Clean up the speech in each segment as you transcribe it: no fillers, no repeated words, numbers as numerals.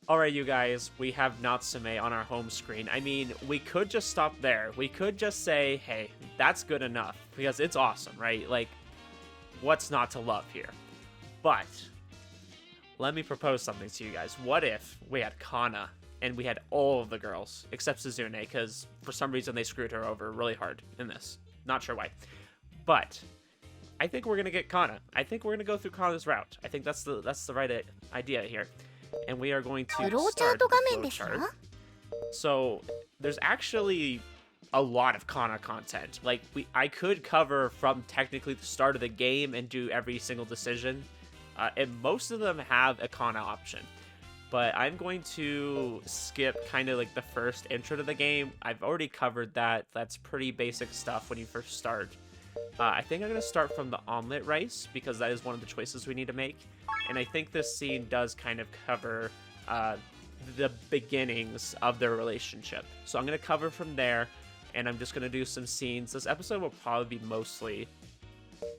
Alright, you guys, we have Natsume on our home screen. I mean, we could just stop there. We could just say, hey, that's good enough, because it's awesome, right? Like, what's not to love here? But, let me propose something to you guys. What if we had Kanna, and we had all of the girls, except Suzune, because for some reason they screwed her over really hard in this. Not sure why. But, I think we're going to get Kanna. I think we're going to go through Kanna's route. I think that's the right idea here. And we are going to start with the chart. So there's actually a lot of Kanna content. Like I could cover from technically the start of the game and do every single decision, and most of them have a Kanna option. But I'm going to skip kind of like the first intro to the game. I've already covered that. That's pretty basic stuff when you first start. I think I'm going to start from the omelet rice because that is one of the choices we need to make. And I think this scene does kind of cover the beginnings of their relationship. So I'm going to cover from there, and I'm just going to do some scenes. This episode will probably be mostly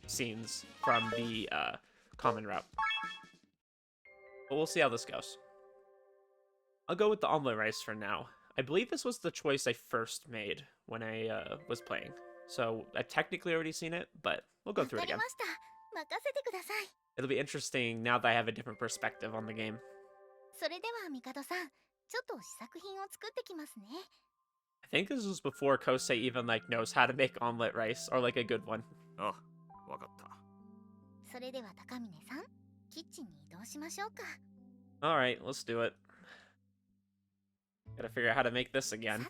scenes from the common route. But we'll see how this goes. I'll go with the omelet rice for now. I believe this was the choice I first made when I was playing. So I've technically already seen it, but we'll go through it again. It'll be interesting now that I have a different perspective on the game. I think this was before Kosei even like knows how to make omelet rice, or like a good one. Oh, alright, let's do it. Gotta figure out how to make this again.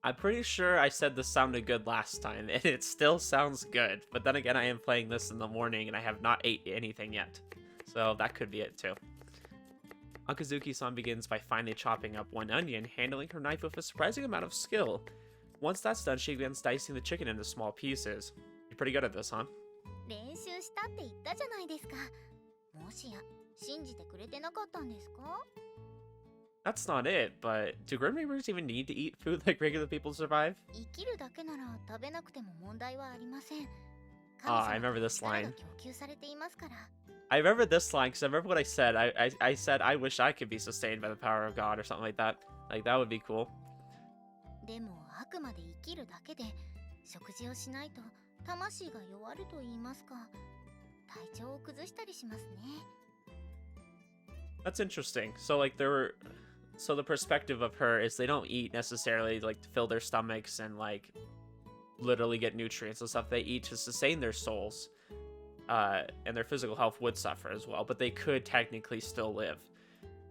I'm pretty sure I said this sounded good last time, and it still sounds good. But then again, I am playing this in the morning, and I have not ate anything yet. So that could be it, too. Akazuki-san begins by finally chopping up one onion, handling her knife with a surprising amount of skill. Once that's done, she begins dicing the chicken into small pieces. You're pretty good at this, huh? That's not it, but do Grim Reapers even need to eat food like regular people to survive? I remember this line. I remember this line because I remember what I said. I said I wish I could be sustained by the power of God or something like that. Like, that would be cool. That's interesting. So like so the perspective of her is they don't eat necessarily like to fill their stomachs and like literally get nutrients and stuff. They eat to sustain their souls, and their physical health would suffer as well, but they could technically still live.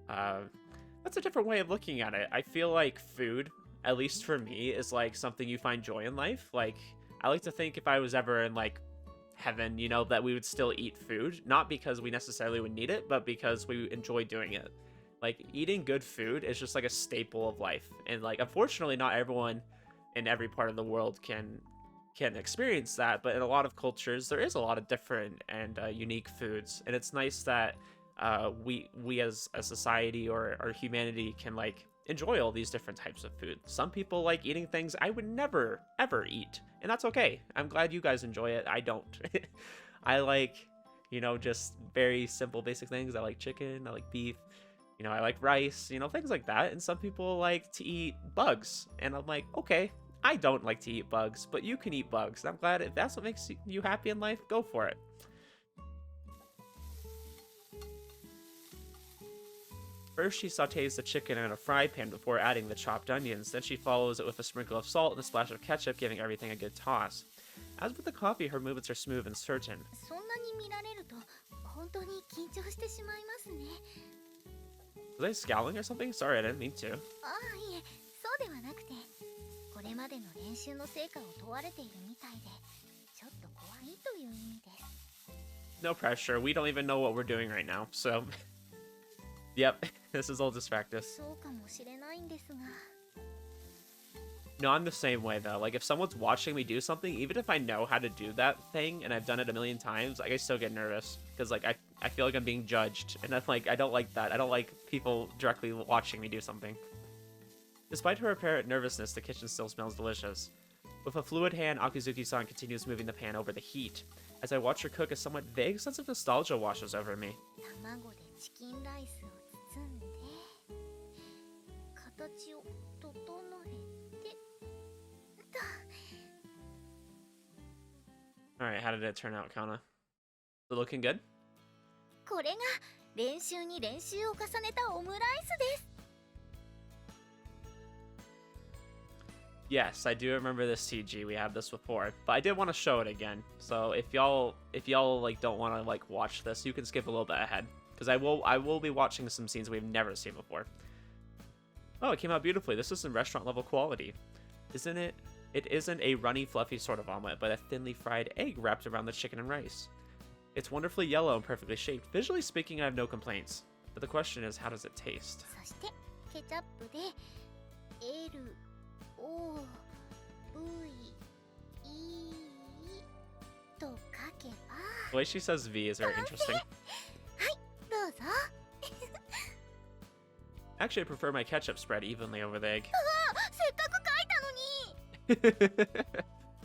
That's a different way of looking at it. I feel like food, at least for me, is like something you find joy in life. Like, I like to think if I was ever in like heaven, you know, that we would still eat food, not because we necessarily would need it, but because we enjoy doing it. Like, eating good food is just like a staple of life, and like, unfortunately, not everyone in every part of the world can experience that, but in a lot of cultures there is a lot of different and unique foods, and it's nice that we as a society or humanity can like enjoy all these different types of food. Some people like eating things I would never ever eat, and that's okay. I'm glad you guys enjoy it. I don't. I like, you know, just very simple basic things. I like chicken, I like beef, you know, I like rice, you know, things like that. And some people like to eat bugs, and I'm like, okay, I don't like to eat bugs, but you can eat bugs. I'm glad if that's what makes you happy in life, go for it. First, she sautés the chicken in a fry pan before adding the chopped onions. Then she follows it with a sprinkle of salt and a splash of ketchup, giving everything a good toss. As with the coffee, her movements are smooth and certain. Was I scowling or something? Sorry, I didn't mean to. No pressure. We don't even know what we're doing right now, so... Yep, this is all just practice. No, I'm the same way, though. Like, if someone's watching me do something, even if I know how to do that thing, and I've done it a million times, like, I still get nervous. Because, like, I feel like I'm being judged, and I'm like, I don't like that. I don't like people directly watching me do something. Despite her apparent nervousness, the kitchen still smells delicious. With a fluid hand, Akizuki-san continues moving the pan over the heat. As I watch her cook, a somewhat vague sense of nostalgia washes over me. 卵でチキンライスを包んで形を整えてと Alright, how did it turn out, Kanna? Is it looking good? これが練習に練習を重ねたオムライスです Yes, I do remember this CG. We had this before, but I did want to show it again. So if y'all like don't want to like watch this, you can skip a little bit ahead because I will be watching some scenes we've never seen before. Oh, it came out beautifully. This is some restaurant level quality, isn't it? It isn't a runny, fluffy sort of omelet, but a thinly fried egg wrapped around the chicken and rice. It's wonderfully yellow and perfectly shaped. Visually speaking, I have no complaints. But the question is, how does it taste? そしてケチャップで L O V E と書けば The way she says V is very interesting. はいどうぞ Actually, I prefer my ketchup spread evenly over the egg. せっかく書いたのに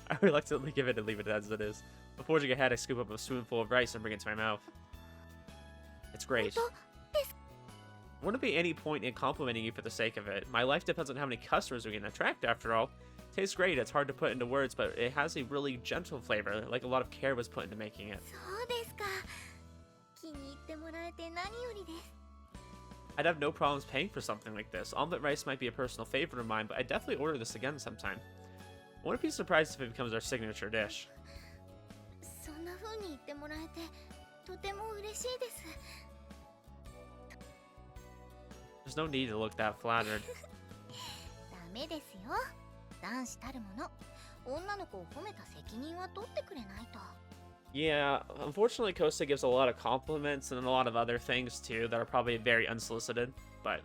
I reluctantly give it and leave it as it is. Before forging ahead, I scoop up a spoonful of rice and bring it to my mouth. It's great. Wouldn't be any point in complimenting you for the sake of it. My life depends on how many customers we can attract, after all. Tastes great, it's hard to put into words, but it has a really gentle flavor, like a lot of care was put into making it. そうですか気に入ってもらえて何よりです I'd have no problems paying for something like this. Omelet rice might be a personal favorite of mine, but I'd definitely order this again sometime. I wouldn't be surprised if it becomes our signature dish. そんな風に言ってもらえてとても嬉しいです There's no need to look that flattered. ダメですよ男子たるもの女の子を褒めた責任は取ってくれないと Yeah, unfortunately Kosta gives a lot of compliments and a lot of other things too that are probably very unsolicited, but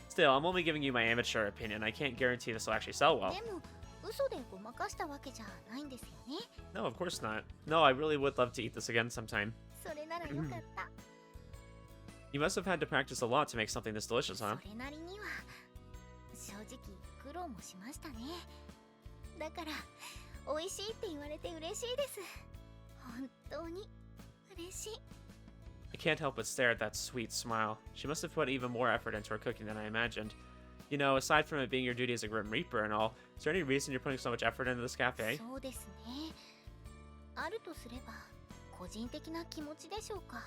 still, I'm only giving you my amateur opinion. I can't guarantee this will actually sell well. でも嘘でごまかしたわけじゃないんですよね No, of course not. No, I really would love to eat this again sometime. それならよかった You must have had to practice a lot to make something this delicious, そ huh? れなりには正直苦労もしましたねだから美味しいって言われて嬉しいです本当に嬉しい I can't help but stare at that sweet smile. She must have put even more effort into her cooking than I imagined. You know, aside from it being your duty as a Grim Reaper and all, is there any reason you're putting so much effort into this cafe? そうですねあるとすれば個人的な気持ちでしょうか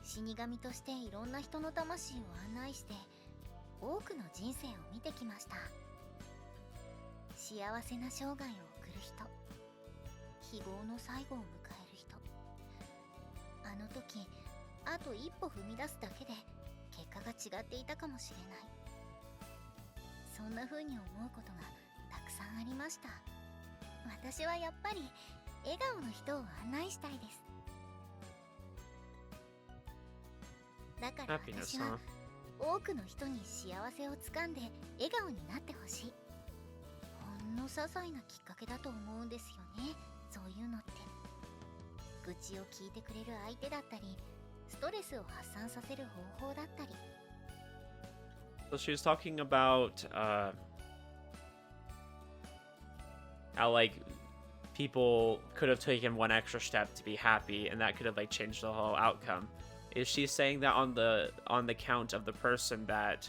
死神としていろんな人の魂を案内して多くの人生を見てきました幸せな生涯を送る人非業の最後を迎える人あの時あと一歩踏み出すだけで結果が違っていたかもしれないそんな風に思うことがたくさんありました私はやっぱり笑顔の人を案内したいですだから私 Happiness, は huh? 多くの人に幸せをつかんで笑顔になってほしいほんの些細なきっかけだと思うんですよねそういうのって愚痴を聞いてくれる相手だったりストレスを発散させる方法だったり So she was talking about, how, like, people could have taken one extra step to be happy, and that could have, like, changed the whole outcome. Is she saying that on the count of the person that,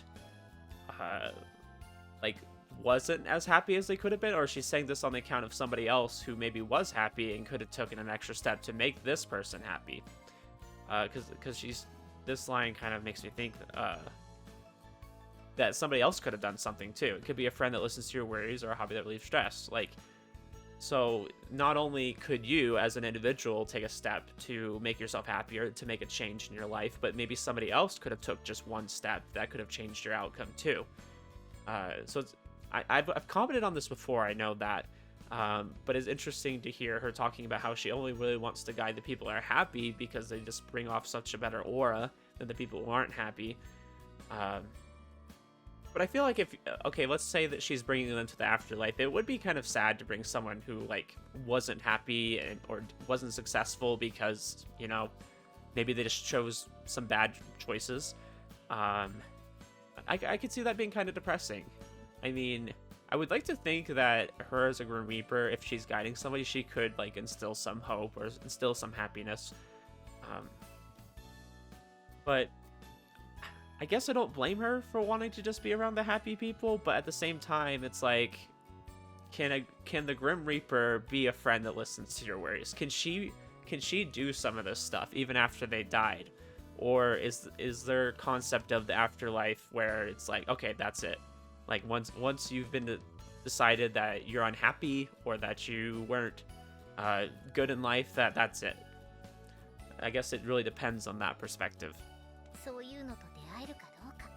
like, wasn't as happy as they could have been, or is she saying this on the account of somebody else who maybe was happy and could have taken an extra step to make this person happy? Because this line kind of makes me think that somebody else could have done something too. It could be a friend that listens to your worries or a hobby that relieves stress. Like, so not only could you as an individual take a step to make yourself happier, to make a change in your life, but maybe somebody else could have took just one step that could have changed your outcome too. So I've commented on this before, I know that, but it's interesting to hear her talking about how she only really wants to guide the people that are happy because they just bring off such a better aura than the people who aren't happy. But I feel like okay, let's say that she's bringing them to the afterlife. It would be kind of sad to bring someone who, like, wasn't happy or wasn't successful because, you know, maybe they just chose some bad choices. I could see that being kind of depressing. I mean, I would like to think that her as a Grim Reaper, if she's guiding somebody, she could like instill some hope or instill some happiness. Um, but I guess I don't blame her for wanting to just be around the happy people. But at the same time, it's like, can the Grim Reaper be a friend that listens to your worries? Can she do some of this stuff even after they died? Or is there concept of the afterlife where it's like, okay, that's it? Like once you've been decided that you're unhappy or that you weren't good in life, that's it. I guess it really depends on that perspective. そういうのと出会えるかどうか、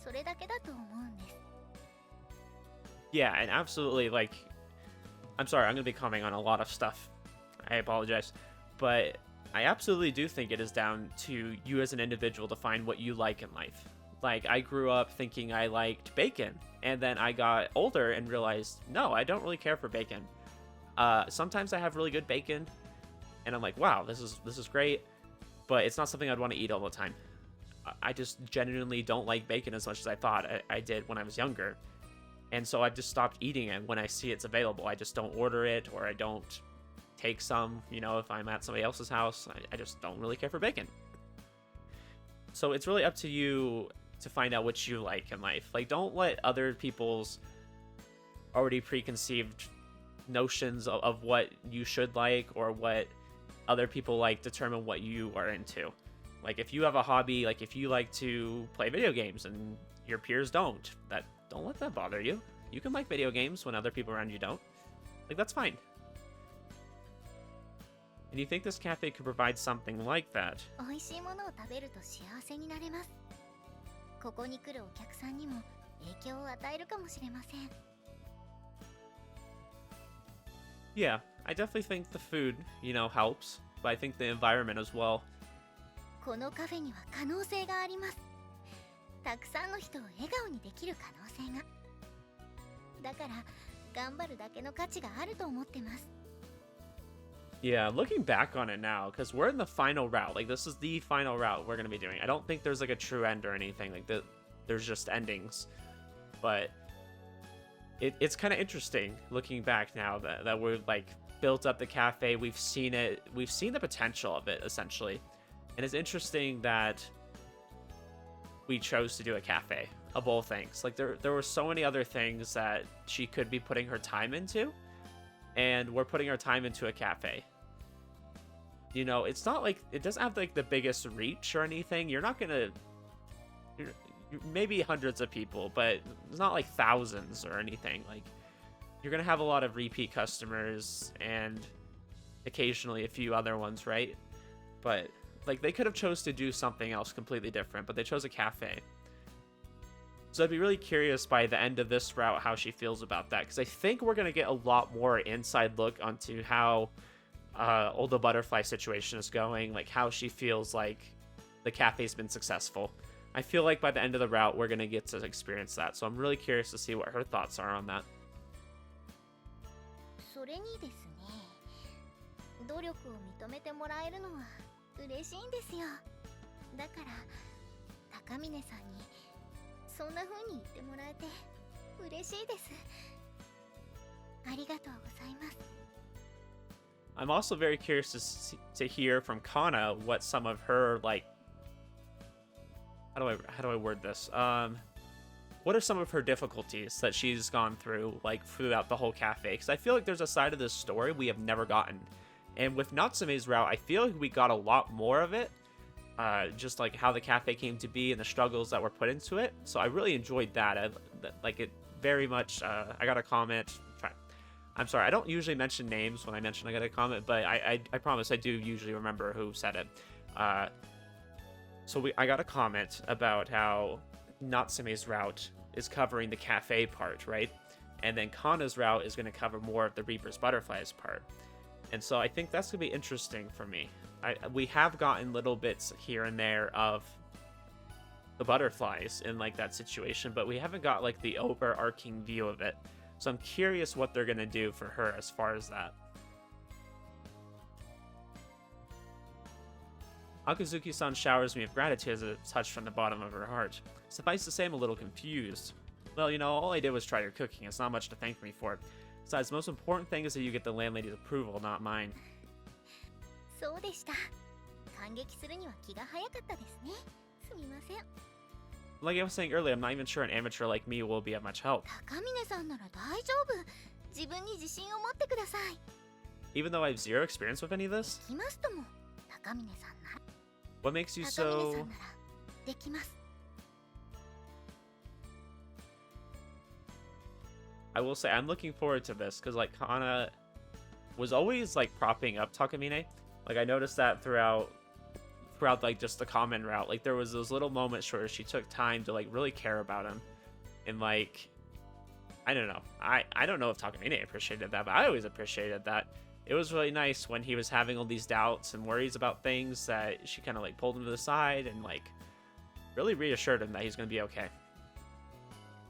それだけだと思うんです。 Yeah, and absolutely, like, I'm sorry, I'm going to be commenting on a lot of stuff. I apologize. But I absolutely do think it is down to you as an individual to find what you like in life. Like, I grew up thinking I liked bacon, and then I got older and realized, no, I don't really care for bacon. Sometimes I have really good bacon, and I'm like, wow, this is great, but it's not something I'd want to eat all the time. I just genuinely don't like bacon as much as I thought I did when I was younger. And so I just stopped eating it when I see it's available. I just don't order it, or I don't take some, if I'm at somebody else's house. I just don't really care for bacon. So it's really up to you to find out what you like in life. Like, don't let other people's already preconceived notions of what you should like or what other people like determine what you are into. Like, if you have a hobby, like if you like to play video games and your peers don't let that bother you. You can like video games when other people around you don't. Like, that's fine. And you think this cafe could provide something like that? 美味しいものを食べると幸せになれます。ここに来るお客さんにも影響を与えるかもしれません。 Yeah, I definitely think the food, helps, but I think the environment as well. このカフェには可能性があります。たくさんの人を笑顔にできる可能性が。だから頑張るだけの価値があると思ってます。 Yeah, looking back on it now, because we're in the final route. Like, this is the final route we're going to be doing. I don't think there's like a true end or anything. Like, there's just endings. But it's kind of interesting looking back now that we're like built up the cafe. We've seen it. We've seen the potential of it, essentially. And it's interesting that we chose to do a cafe of all things. Like, there were so many other things that she could be putting her time into, and we're putting our time into a cafe. It's not like it doesn't have like the biggest reach or anything. You're not gonna, maybe hundreds of people, but it's not like thousands or anything. Like, you're gonna have a lot of repeat customers and occasionally a few other ones, right? But like, they could have chose to do something else completely different, but they chose a cafe. So I'd be really curious by the end of this route how she feels about that, because I think we're going to get a lot more inside look onto how all the butterfly situation is going, like how she feels like the cafe's been successful. I feel like by the end of the route, we're going to get to experience that. So I'm really curious to see what her thoughts are on that. それにですね、努力を認めてもらえるのは嬉しいんですよ。だから高峰さんにそんな風に言ってもらえて嬉しいです。ありがとうございます。 I'm also very curious to hear from Kanna what some of her, like, how do I word this? What are some of her difficulties that she's gone through, like, throughout the whole cafe? Because I feel like there's a side of this story we have never gotten. And with Natsume's route, I feel like we got a lot more of it. Just like how the cafe came to be and the struggles that were put into it. So I really enjoyed that. I like it very much. I got a comment. I'm sorry, I don't usually mention names when I mention I got a comment, but I promise I do usually remember who said it. So I got a comment about how Natsume's route is covering the cafe part, right? And then Kanna's route is going to cover more of the Reaper's Butterflies part. And so I think that's going to be interesting for me. We have gotten little bits here and there of the butterflies in like that situation, but we haven't got like the overarching view of it. So I'm curious what they're going to do for her as far as that. Akazuki-san showers me with gratitude as a touch from the bottom of her heart. Suffice to say, I'm a little confused. Well, you know, all I did was try your cooking. It's not much to thank me for. Besides, the most important thing is that you get the landlady's approval, not mine. そうでした。感激するには気が早かったですね。すみません。 Like I was saying earlier, I'm not even sure an amateur like me will be of much help. 高峰さんなら大丈夫。自分に自信を持ってください。 Even though I have zero experience with any of this? できますとも。高峰さんなら。 What makes you 高峰さ so... んならできます。 I will say, I'm looking forward to this, because, like, Kanna was always, like, propping up Takamine. Like, I noticed that throughout, like, just the common route. Like, there was those little moments where she took time to, like, really care about him. And, like, I don't know. I don't know if Takamine appreciated that, but I always appreciated that. It was really nice when he was having all these doubts and worries about things that she kind of, like, pulled him to the side and, like, really reassured him that he's going to be okay.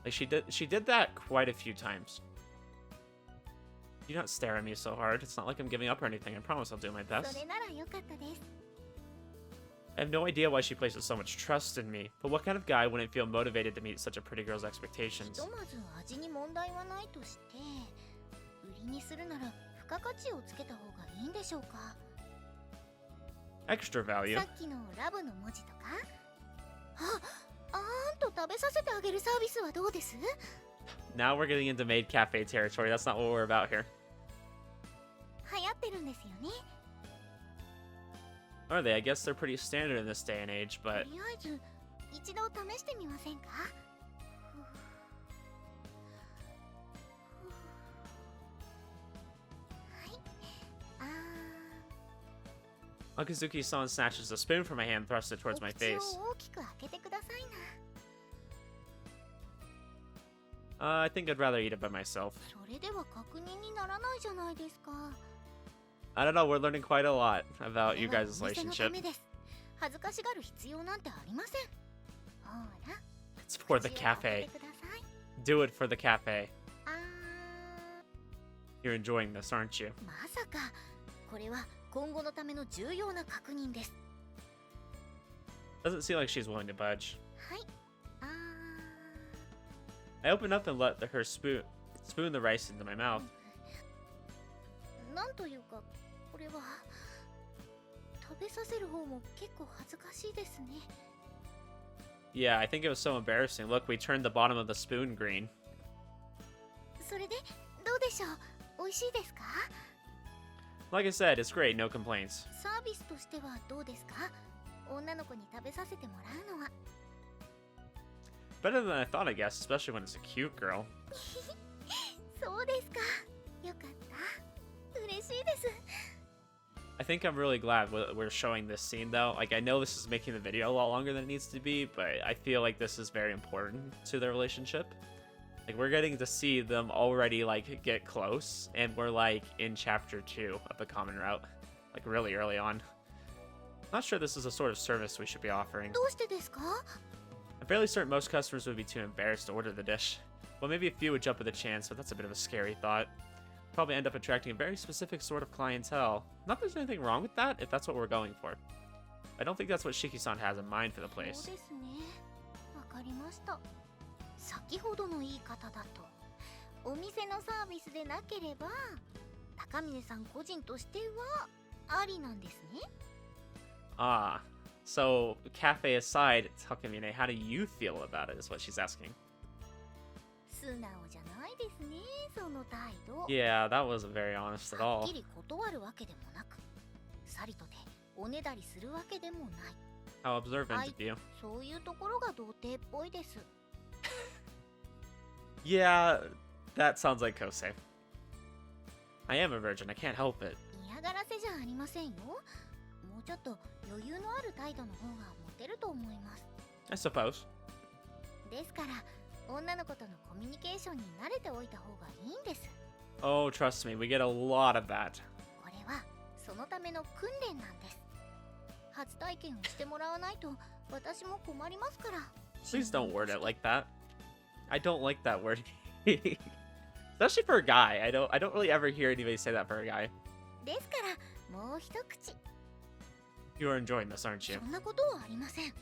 Like, she did that quite a few times. Do not stare at me so hard. It's not like I'm giving up or anything. I promise I'll do my そ best. れなら良かったです。 I have no idea why she places so much trust in me, but what kind of guy wouldn't feel motivated to meet such a pretty girl's ひ expectations? とまず味に問題はないとして、売りにするなら付加価値をつけた方がいいんでしょうか。 Extra value. さっきのラブの文字とか、あんと食べさせてあげるサービスはどうです？ Now we're getting into maid cafe territory. That's not what we're about here. 流行ってるんですよね。 Are they? I guess they're pretty standard in this day and age, と but りあえず一度試してみませんか？ Akazuki-san snatches the spoon from my hand and thrusts it towards my お口を face. 大きく開けてくださいな。 I think I'd rather eat it by myself. それでは確認にならないじゃないですか。 I don't know, we're learning quite a lot about you これは guys' お店のた relationship. めです。恥ずかしがる必要なんてありません。ほら、 It's for the 口を開け cafe. てください。 Do it for the cafe. あ You're enjoying this, aren't you? ー、まさかこれは今後のための重要な確認です。 Doesn't seem like she's willing to budge. はい。あ I open up and let her spoon the rice into my mouth. ー、なんというかこれは食べさせる方も結構恥ずかしいですね。 Yeah, I think it was so embarrassing. Look, we turned the bottom of the spoon green. それでどうでしょう？美味しいですか？ Like I said, it's great, no complaints. サービスとしてはどうですか？女の子に食べさせてもらうのは。 Better than I thought, I guess, especially when it's a cute girl. そうですか。よかった。嬉しいです。 I think I'm really glad we're showing this scene, though. Like, I know this is making the video a lot longer than it needs to be, but I feel like this is very important to their relationship. Like, we're getting to see them already, like, get close, and we're, like, in chapter 2 of the common route. Like, really early on. Not sure this is the sort of service we should be offering. どうしてですか？ I'm fairly certain most customers would be too embarrassed to order the dish. Well, maybe a few would jump at the chance, but that's a bit of a scary thought. Probably end up attracting a very specific sort of clientele. Not that there's anything wrong with that, if that's what we're going for. I don't think that's what Shiki-san has in mind for the そう place. ですね。わかりました。先ほどの言い方だと、お店のサービスでなければ、高峰さん個人としてはありなんですね。 Ah, so cafe aside, Takamine, how do you feel about it is what she's asking. 素直じゃないですね、その態度。 Yeah, that wasn't very honest at はっ all. きり断るわけでもなく、さりとておねだりするわけでもない。 How observant はい of you. そういうところが童貞っぽいです。 Yeah, that sounds like Kosei. I am a virgin, I can't help it. 嫌がらせじゃありませんよ。もうちょっと余裕のある態度の方がモテると思います。 I suppose. ですから女の子とのコミュニケーションに慣れておいた方がいいんです。 Oh, trust me, we get a lot of that. これはそのための訓練なんです。初体験をしてもらわないと私も困りますから。 Please don't word it like that. I don't like that word. Especially for a guy. I don't really ever hear anybody say that for a guy. ですからもう一口。 You are enjoying this, aren't you? そんなことはありません。こ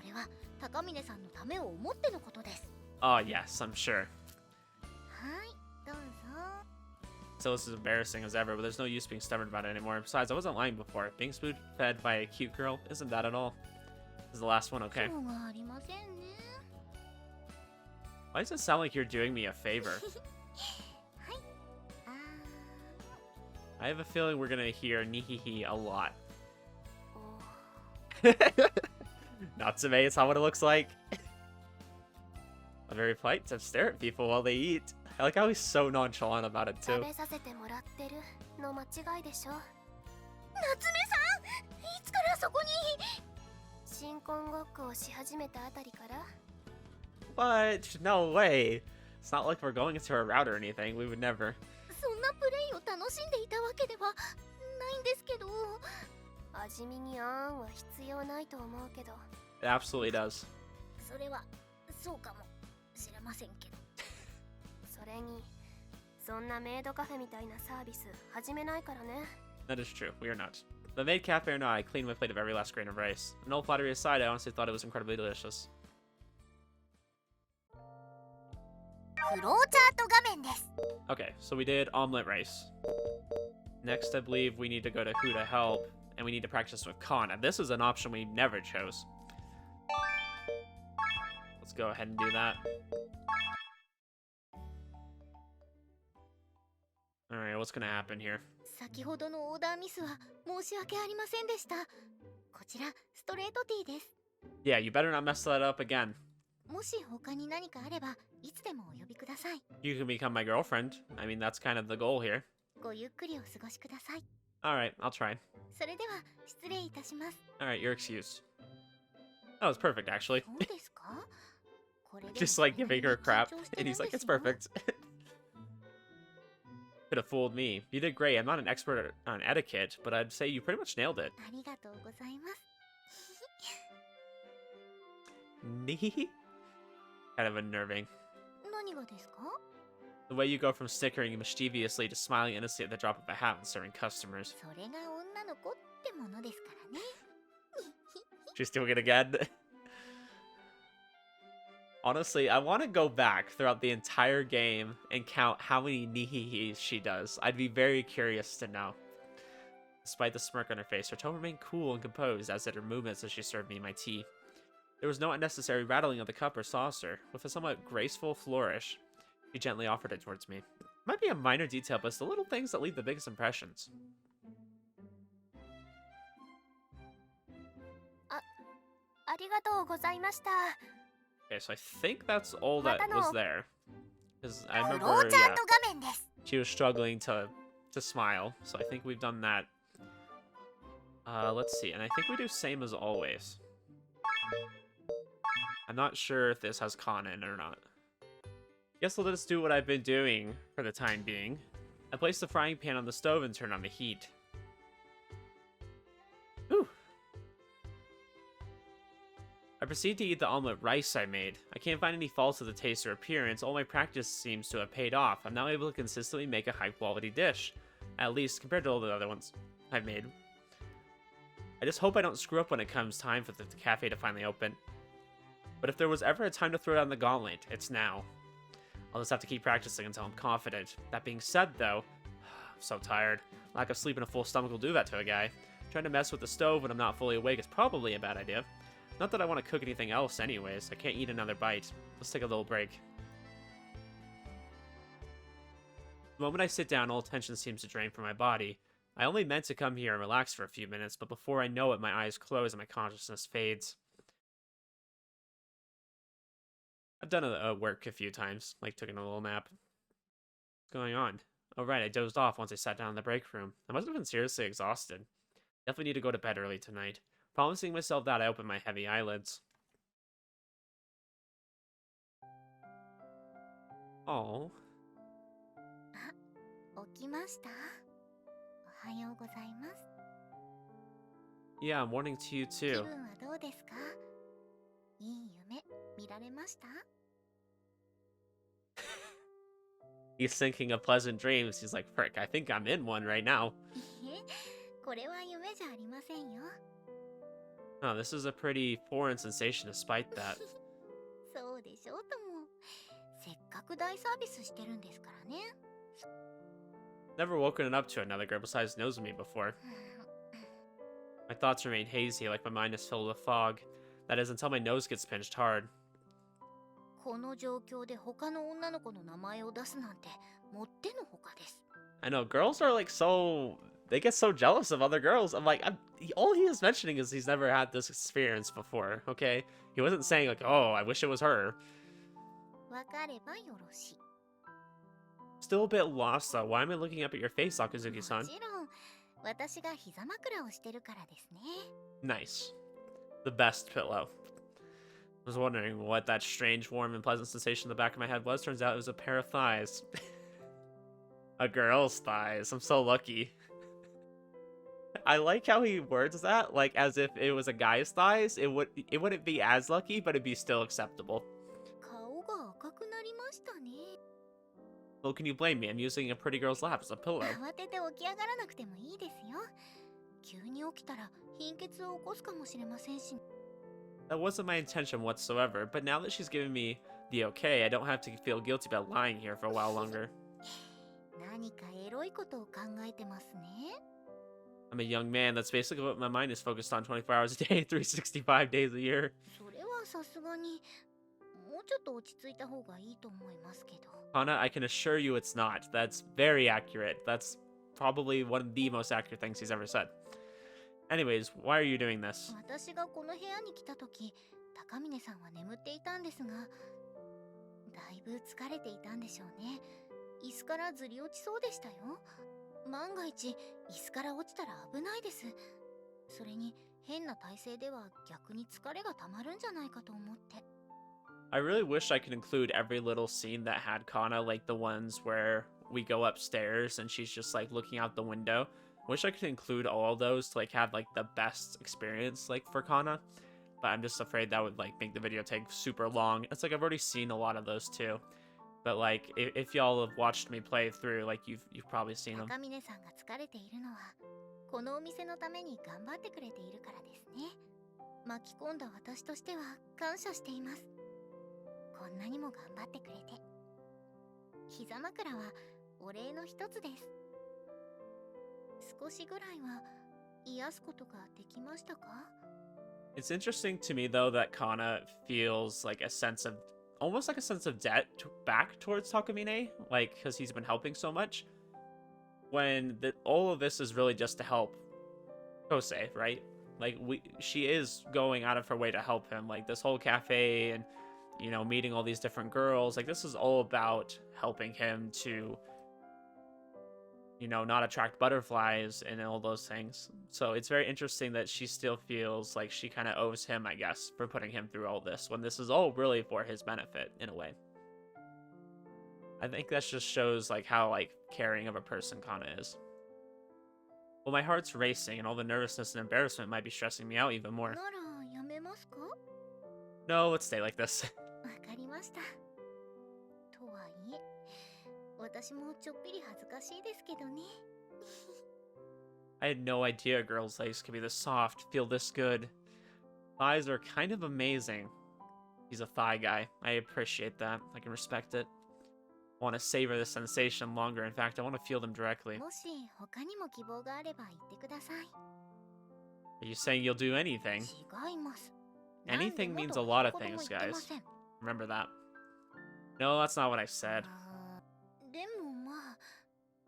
れは高峰さんのためを思ってのことです。Oh, yes, I'm sure. はい、どうぞ。 So this is embarrassing as ever, but there's no use being stubborn about it anymore. Besides, I wasn't lying before. Being spoon-fed by a cute girl isn't that at all. This is the last one, okay? しょうがありませんね。 Why does it sound like you're doing me a favor? はい。あ I have a feeling we're gonna hear nihihi a lot. ー、お Natsume, it's not what it looks like. I'm very polite to stare at people while they eat. I like how he's so nonchalant about it 食 too. べさせてもらってるの間違いでしょ。夏目さん、いつからそこに。新婚ごっこをし始めたあたりから。 What? No way. It's not like we're going into a route or anything. We would never. そんなプレイを楽しんでいたわけではないんですけど。味見にあーんは必要ないと思うけど。 It absolutely does. それはそうかもしれませんけど。それにそんなメイドカフェみたいなサービス始めないからね。 That is true. We are not. The maid cafe or not, I cleaned my plate of every last grain of rice. No flattery aside, I honestly thought it was incredibly delicious. フローチャート画面です。 Okay, so we did omelet rice. Next, I believe we need to go to Who to Help, and we need to practice with Kanna. This is an option we never chose. Let's go ahead and do that. Alright, what's gonna happen here? 先ほどのオーダーミスは申し訳ありませんでした。こちらストレートティーです。 Yeah, you better not mess that up again. もし他に何かあればいつでもお呼びください。 You can become my girlfriend. I mean, that's kind of the goal here. ごゆっくりお過ごしください。 Alright, I'll try. それでは失礼いたします。 Alright, you're excused. That was perfect, actually. そうですか？これでも Just like giving her こんな crap, に緊張して and る he's ん like, で it's すよ。 perfect. Could have fooled me. You did great. I'm not an expert on etiquette, but I'd say you pretty much nailed it. ありがとうございます。 Nee? Kind of unnerving. 何がですか？ The way you go from snickering mischievously to smiling innocently at the drop of a hat when serving customers. それが女の子ってものですからね。 She's doing it again. Honestly, I want to go back throughout the entire game and count how many nihihis she does. I'd be very curious to know. Despite the smirk on her face, her tone remained cool and composed, as did her movements as she served me my tea. There was no unnecessary rattling of the cup or saucer. With a somewhat graceful flourish, she gently offered it towards me. Might be a minor detail, but it's the little things that leave the biggest impressions. ありがとうございました。 Okay, so I think that's all that was there. Because I フロ remember, ーチャー yeah, ト画面です。 she was struggling to smile. So I think we've done that. Let's see. And I think we do same as always. I'm not sure if this has Kanna in it or not. Guess I'll just do what I've been doing for the time being. I placed the frying pan on the stove and turned on the heat. Whew. I proceed to eat the omelet rice I made. I can't find any faults with the taste or appearance. All my practice seems to have paid off. I'm now able to consistently make a high-quality dish. At least, compared to all the other ones I've made. I just hope I don't screw up when it comes time for the cafe to finally open. But if there was ever a time to throw down the gauntlet, it's now. I'll just have to keep practicing until I'm confident. That being said, though, I'm so tired. Lack of sleep and a full stomach will do that to a guy. Trying to mess with the stove when I'm not fully awake is probably a bad idea. Not that I want to cook anything else anyways. I can't eat another bite. Let's take a little break. The moment I sit down, all tension seems to drain from my body. I only meant to come here and relax for a few minutes, but before I know it, my eyes close and my consciousness fades. I've done a work a few times, like taking a little nap. What's going on? Oh right, I dozed off once I sat down in the break room. I must have been seriously exhausted. Definitely need to go to bed early tonight. Promising myself that, I opened my heavy eyelids. Oh. 起きました？おはようございます。 Yeah, morning to you 気 too. 分はどうですか？いい夢見られました？ He's thinking of pleasant dreams. He's like, frick, I think I'm in one right now. いえ、これは夢じゃありませんよ。 Oh, this is a pretty foreign sensation despite that. そうでしょうとも。せっかく大サービスしてるんですからね。 Never woken up to another girl besides Nozomi before. My thoughts remain hazy, like my mind is filled with fog. That is, until my nose gets pinched hard. この状況で他の女の子の名前を出すなんてもってのほかです。 I know, girls are like so... They get so jealous of other girls. I'm like, all he is mentioning is he's never had this experience before, okay? He wasn't saying like, oh, I wish it was her. わかればよろしい。 Still a bit lost though. Why am I looking up at your face, も Akazuki-san? ちろん私が膝枕をしてるからですね。 Nice. The best pillow. I was wondering what that strange, warm, and pleasant sensation in the back of my head was. Turns out it was a pair of thighs. A girl's thighs. I'm so lucky. I like how he words that, like as if it was a guy's thighs. It wouldn't be as lucky, but it'd be still acceptable. 顔が赤くなりましたね。 Well, can you blame me? I'm using a pretty girl's lap as a pillow. 慌てて起き上がらなくてもいいですよ。急に起きたら貧血を起こすかもしれませんし。 That wasn't my intention whatsoever, but now that she's given me the okay, I don't have to feel guilty about lying here for a while longer. 何かエロいことを考えてますね。 I'm a young man. That's basically what my mind is focused on 24 hours a day, 365 days a year. それはさすがにもうちょっと落ち着いた方がいいと思いますけど。 Kanna, I can assure you it's not. That's very accurate. That's probably one of the most accurate things he's ever said. Anyways, why are you doing this? 私がこの部屋に来た時、高峰さんは眠っていたんですが、だいぶ疲れていたんでしょうね。椅子からずり落ちそうでしたよ。万が一椅子から落ちたら危ないです。それに変な体勢では逆に疲れがたまるんじゃないかと思って。 I really wish I could include every little scene that had Kanna, like the ones where we go upstairs and she's just like looking out the window. Wish I could include all of those to like have like the best experience like for Kanna, but I'm just afraid that would like make the video take super long. It's like I've already seen a lot of those too, but like if y'all have watched me play through, like you've probably seen them. 高峰さんが疲れているのはこのお店のために頑張ってくれているからですね。巻き込んだ私としては感謝しています。こんなにも頑張ってくれて。膝枕はお礼の一つです。少しぐらいは癒すことができましたか？ It's interesting to me though that Kanna feels like a sense of almost like a sense of debt back towards Takamine, like because he's been helping so much. When all of this is really just to help Kosei, right? Like she is going out of her way to help him. Like this whole cafe and meeting all these different girls. Like this is all about helping him to not attract butterflies and all those things. So it's very interesting that she still feels like she kind of owes him, I guess, for putting him through all this when this is all really for his benefit in a way. I think that just shows like how like caring of a person Kanna is. Well, my heart's racing and all the nervousness and embarrassment might be stressing me out even more. ならやめますか？ No, let's stay like this. わかりました。とはいえ、私もちょっぴり恥ずかしいですけどね。I had no idea a girl's legs could be this soft, feel this good. Thighs are kind of amazing. He's a thigh guy. I appreciate that. I can respect it. I want to savor the sensation longer. In fact, I want to feel them directly. もし他にも希望があれば言ってください。 Are you saying you'll do anything? 違います。 Anything means a lot of things, guys. Remember that. No, that's not what I said. でもまあ、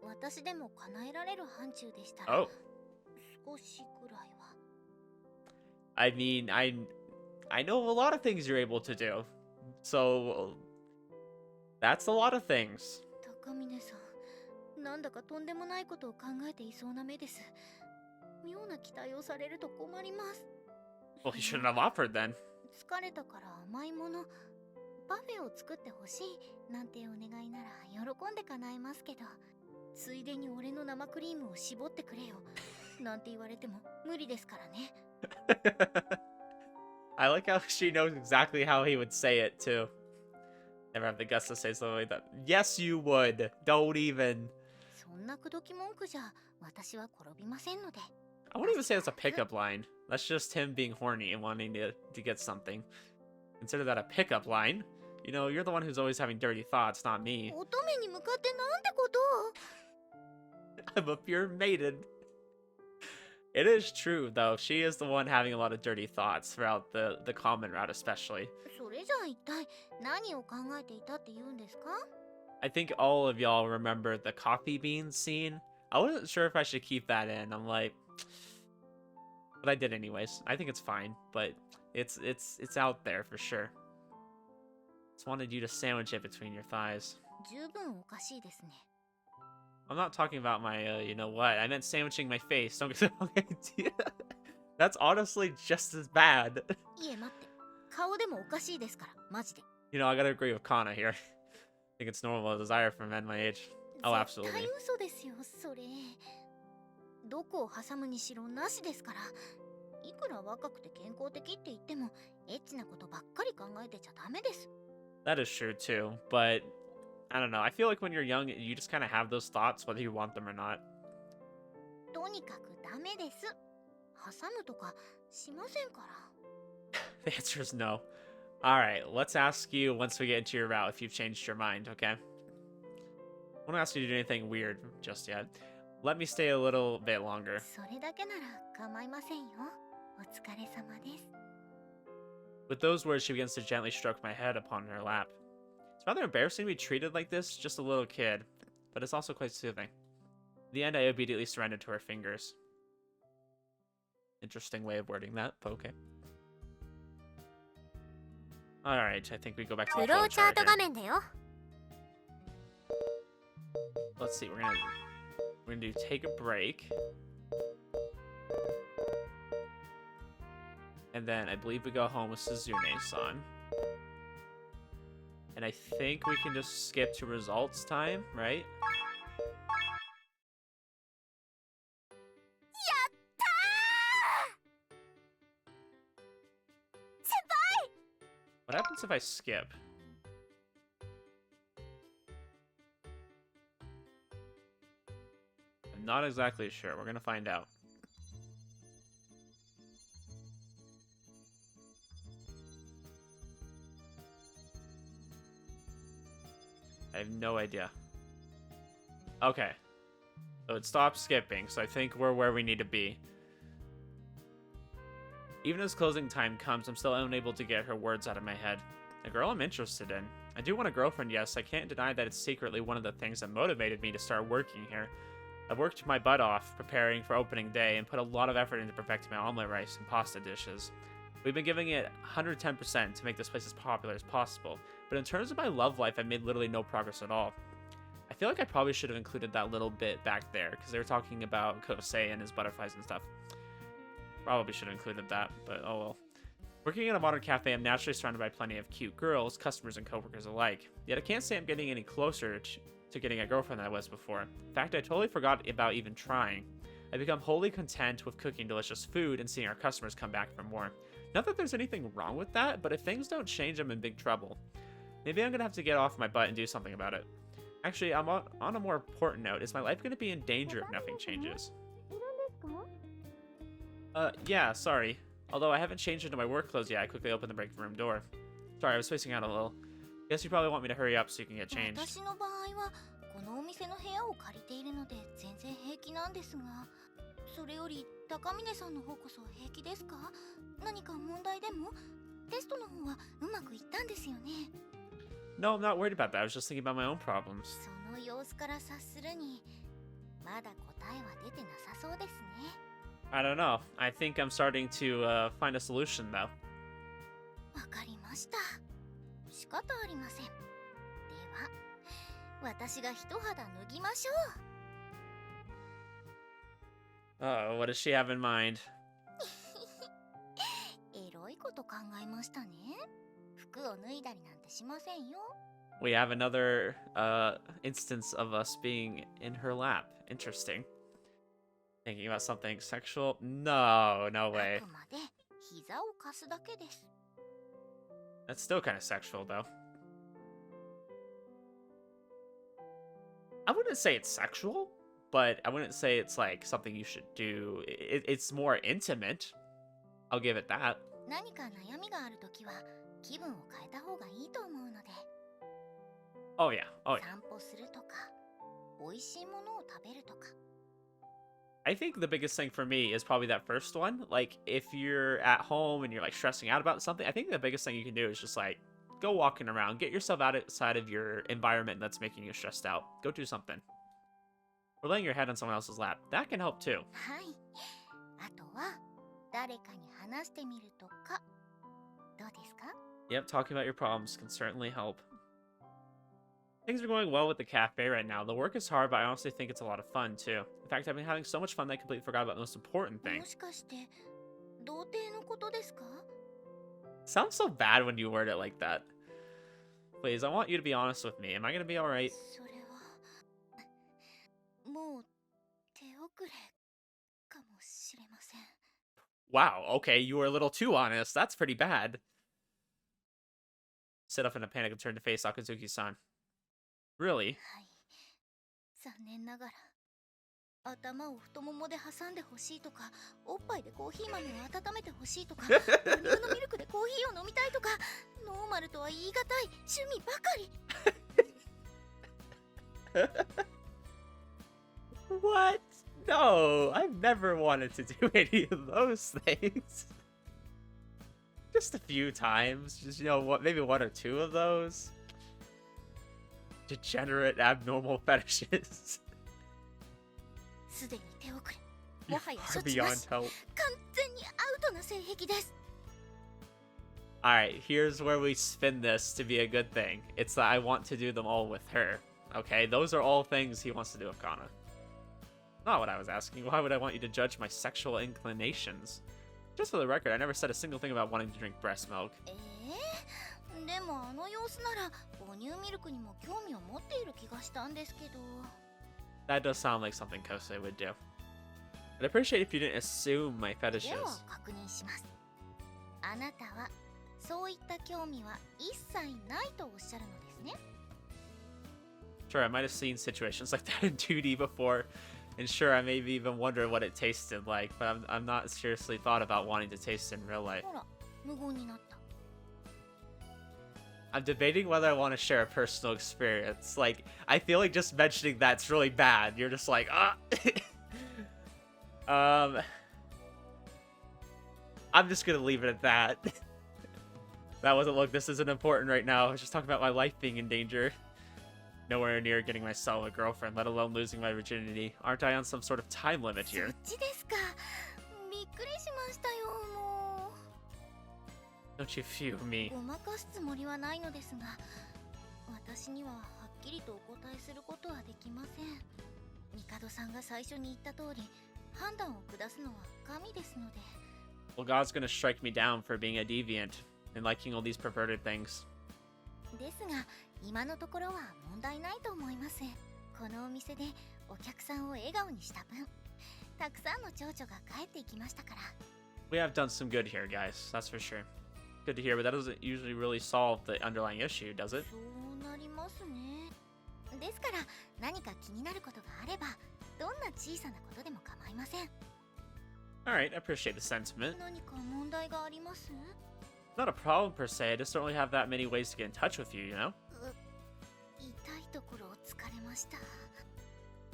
私でも叶えられる範疇でしたら、 Oh. 少しぐらいは。 I mean, I know a lot of things you're able to do. So, that's a lot of things. 高峰さん、なんだかとんでもないことを考えていそうな目です。妙な期待をされると困ります。 Well, you shouldn't have offered then. 疲れたから甘いもの、パフェを作ってほしいなんてお願いなら喜んで叶えますけど、ついでに俺の生クリームを絞ってくれよなんて言われても無理ですからね。I like how she knows exactly how he would say it too. Never have the guts to say something like that. Yes, you would. Don't even. そんな口説き文句じゃ私は転びませんので。 I wouldn't even say it's a pickup line. That's just him being horny and wanting to get something. Consider that a pickup line. You know, you're the one who's always having dirty thoughts, not me. 乙女に向かってなんてことを I'm a pure maiden. It is true, though. She is the one having a lot of dirty thoughts throughout the common route, especially. それじゃあ一体何を考えていたって言うんですか I think all of y'all remember the coffee beans scene. I wasn't sure if I should keep that in. I'm like, but I did anyways. I think it's fine, but it's out there for sure. Just wanted you to sandwich it between your thighs. 十分おかしいですね I'm not talking about my, you know what? I meant sandwiching my face. Don't get the wrong idea. That's honestly just as bad. いえ待って顔でもおかしいですからマジで You know, I gotta agree with Kanna here. I think it's normal desire for men my age. Oh, 絶 absolutely. 対嘘ですよそれどこを挟むにしろなしですからいくら若くて健康的って言ってもエッチなことばっかり考えてちゃダメです That is true too, but I don't know. I feel like when you're young, you just kind of have those thoughts whether you want them or not. とにかくダメです挟むとかしませんから The answer is no. Alright, let's ask you once we get into your route if you've changed your mind, okay? I won't ask you to do anything weird just yet. Let me stay a little bit longer. それだけなら構いませんよお疲れ様です With those words, she begins to gently stroke my head upon her lap. It's rather embarrassing to be treated like this, just a little kid, but it's also quite soothing. In the end, I obediently surrendered to her fingers. Interesting way of wording that, but okay. Alright, I think we go back to フ the ロ flow ーチャー chart ト here. 画面だよ Let's see, we're gonna do take a break. And then I believe we go home with Suzune-san. And I think we can just skip to results time, right? What happens if I skip? I'm not exactly sure. We're gonna find out. I have no idea. Okay. So it stopped skipping, so I think we're where we need to be. Even as closing time comes, I'm still unable to get her words out of my head. A girl I'm interested in. I do want a girlfriend, yes. I can't deny that it's secretly one of the things that motivated me to start working here. I've worked my butt off preparing for opening day and put a lot of effort into perfecting my omelet rice and pasta dishes. We've been giving it 110% to make this place as popular as possible, but in terms of my love life, I've made literally no progress at all. I feel like I probably should have included that little bit back there, because they were talking about Kosei and his butterflies and stuff. Probably should have included that, but oh well. Working in a modern cafe, I'm naturally surrounded by plenty of cute girls, customers, and coworkers alike. Yet I can't say I'm getting any closer to getting a girlfriend than I was before. In fact, I totally forgot about even trying. I've become wholly content with cooking delicious food and seeing our customers come back for more. Not that there's anything wrong with that, but if things don't change, I'm in big trouble. Maybe I'm gonna have to get off my butt and do something about it. Actually, I'm on a more important note. Is my life gonna be in danger if nothing changes? Yeah, sorry. Although I haven't changed into my work clothes yet, I quickly opened the break room door. Sorry, I was spacing out a little. Guess you probably want me to hurry up so you can get changed. 私の場合はこのお店の部屋を借りているので全然平気なんですがそれより高峰さんの方こそ平気ですか何か問題でもテストの方はうまくいったんですよね No, I'm not worried about that. I was just thinking about my own problems. その様子から察するにまだ答えは出てなさそうですね I don't know. I think I'm starting to find a solution, though. わかりました仕方ありませんでは私が一肌脱ぎましょう Oh, what does she have in mind? エロいこと考えましたね服を脱いだりなんてしませんよ We have another instance of us being in her lap. Interesting. Thinking about something sexual? No, no あ way. くまで膝を貸すだけです That's still kind of sexual, though. I wouldn't say it's sexual, but I wouldn't say it's like something you should do. It's more intimate. I'll give it that. 何か悩みがあるときは気分を変えた方がいいと思うので。 Oh yeah. Oh yeah. 散歩するとか、美味しいものを食べるとか。 I think the biggest thing for me is probably that first one. Like, if you're at home and you're like stressing out about something, I think the biggest thing you can do is just like go walking around, get yourself outside of your environment that's making you stressed out. Go do something. Or laying your head on someone else's lap. That can help too. はい。あとは誰かに話してみるとか。どうですか？ Yep, talking about your problems can certainly help. Things are going well with the cafe right now. The work is hard, but I honestly think it's a lot of fun too. In fact, I've been having so much fun that I completely forgot about the most important thing. もしかして童貞のことですか？ Sounds so bad when you word it like that. Please, I want you to be honest with me. Am I gonna be alright? それはもう手遅れかもしれません。 Wow, okay, you were a little too honest. That's pretty bad. Sit up in a panic and turn to face Akazuki-san. Really? はい。残念ながら頭を太ももで挟んでほしいとか、おっぱいでコーヒー豆を温めてほしいとか、母乳のミルクでコーヒーを飲みたいとか、ノーマルとは言い難い趣味ばかり。 What? No, I've never wanted to do any of those things. Just a few times. Just, what, maybe one or two of those. Degenerate, abnormal fetishes. すでに手遅れ。もはや Far 処置な beyond し。 help. 完全にアウトな性癖です。 Alright, here's where we spin this to be a good thing. It's that I want to do them all with her. Okay, those are all things he wants to do with Kanna. Not what I was asking. Why would I want you to judge my sexual inclinations? Just for the record, I never said a single thing about wanting to drink breast milk. でもあの様子なら母乳ミルクにも興味を持っている気がしたんですけど。 That does sound like something Kosei would do. I'd appreciate if you didn't assume my で fetishes. は確認します。あなたはそういった興味は一切ないとおっしゃるのですね。 Sure, I might have seen situations like that in 2D before, and sure, I maybe even wondered what it tasted like, but I'm not seriously thought about wanting to taste it in real life. ほら、無言になった。 I'm debating whether I want to share a personal experience. Like, I feel like just mentioning that's really bad. You're just like, ah. I'm just gonna leave it at that. That wasn't, look, this isn't important right now. I was just talking about my life being in danger. Nowhere near getting myself a girlfriend, let alone losing my virginity. Aren't I on some sort of time limit そ here? っちですか。びっくりしましたよ。も Don't you feel me? うごまかすつもりはないのですが、私にははっきりとお答えすることはできません。帝さんが最初に言った通り、判断を下すのは神ですので。 Well, God's gonna strike me down for being a deviant and liking all these perverted things. ですが、今のところは問題ないと思います。このお店でお客さんを笑顔にした分、たくさんの蝶々が帰っていきましたから。 We have done some good here, guys. That's for sure. Good to hear, but that doesn't usually really solve the underlying issue, does it? そうなりますね。ですから何か気になることがあれば、どんな小さなことでも構いません。 Alright, I appreciate the sentiment. 何か問題があります？ Not a problem per se, I just don't really have that many ways to get in touch with you, you know? 痛いところを突かれました。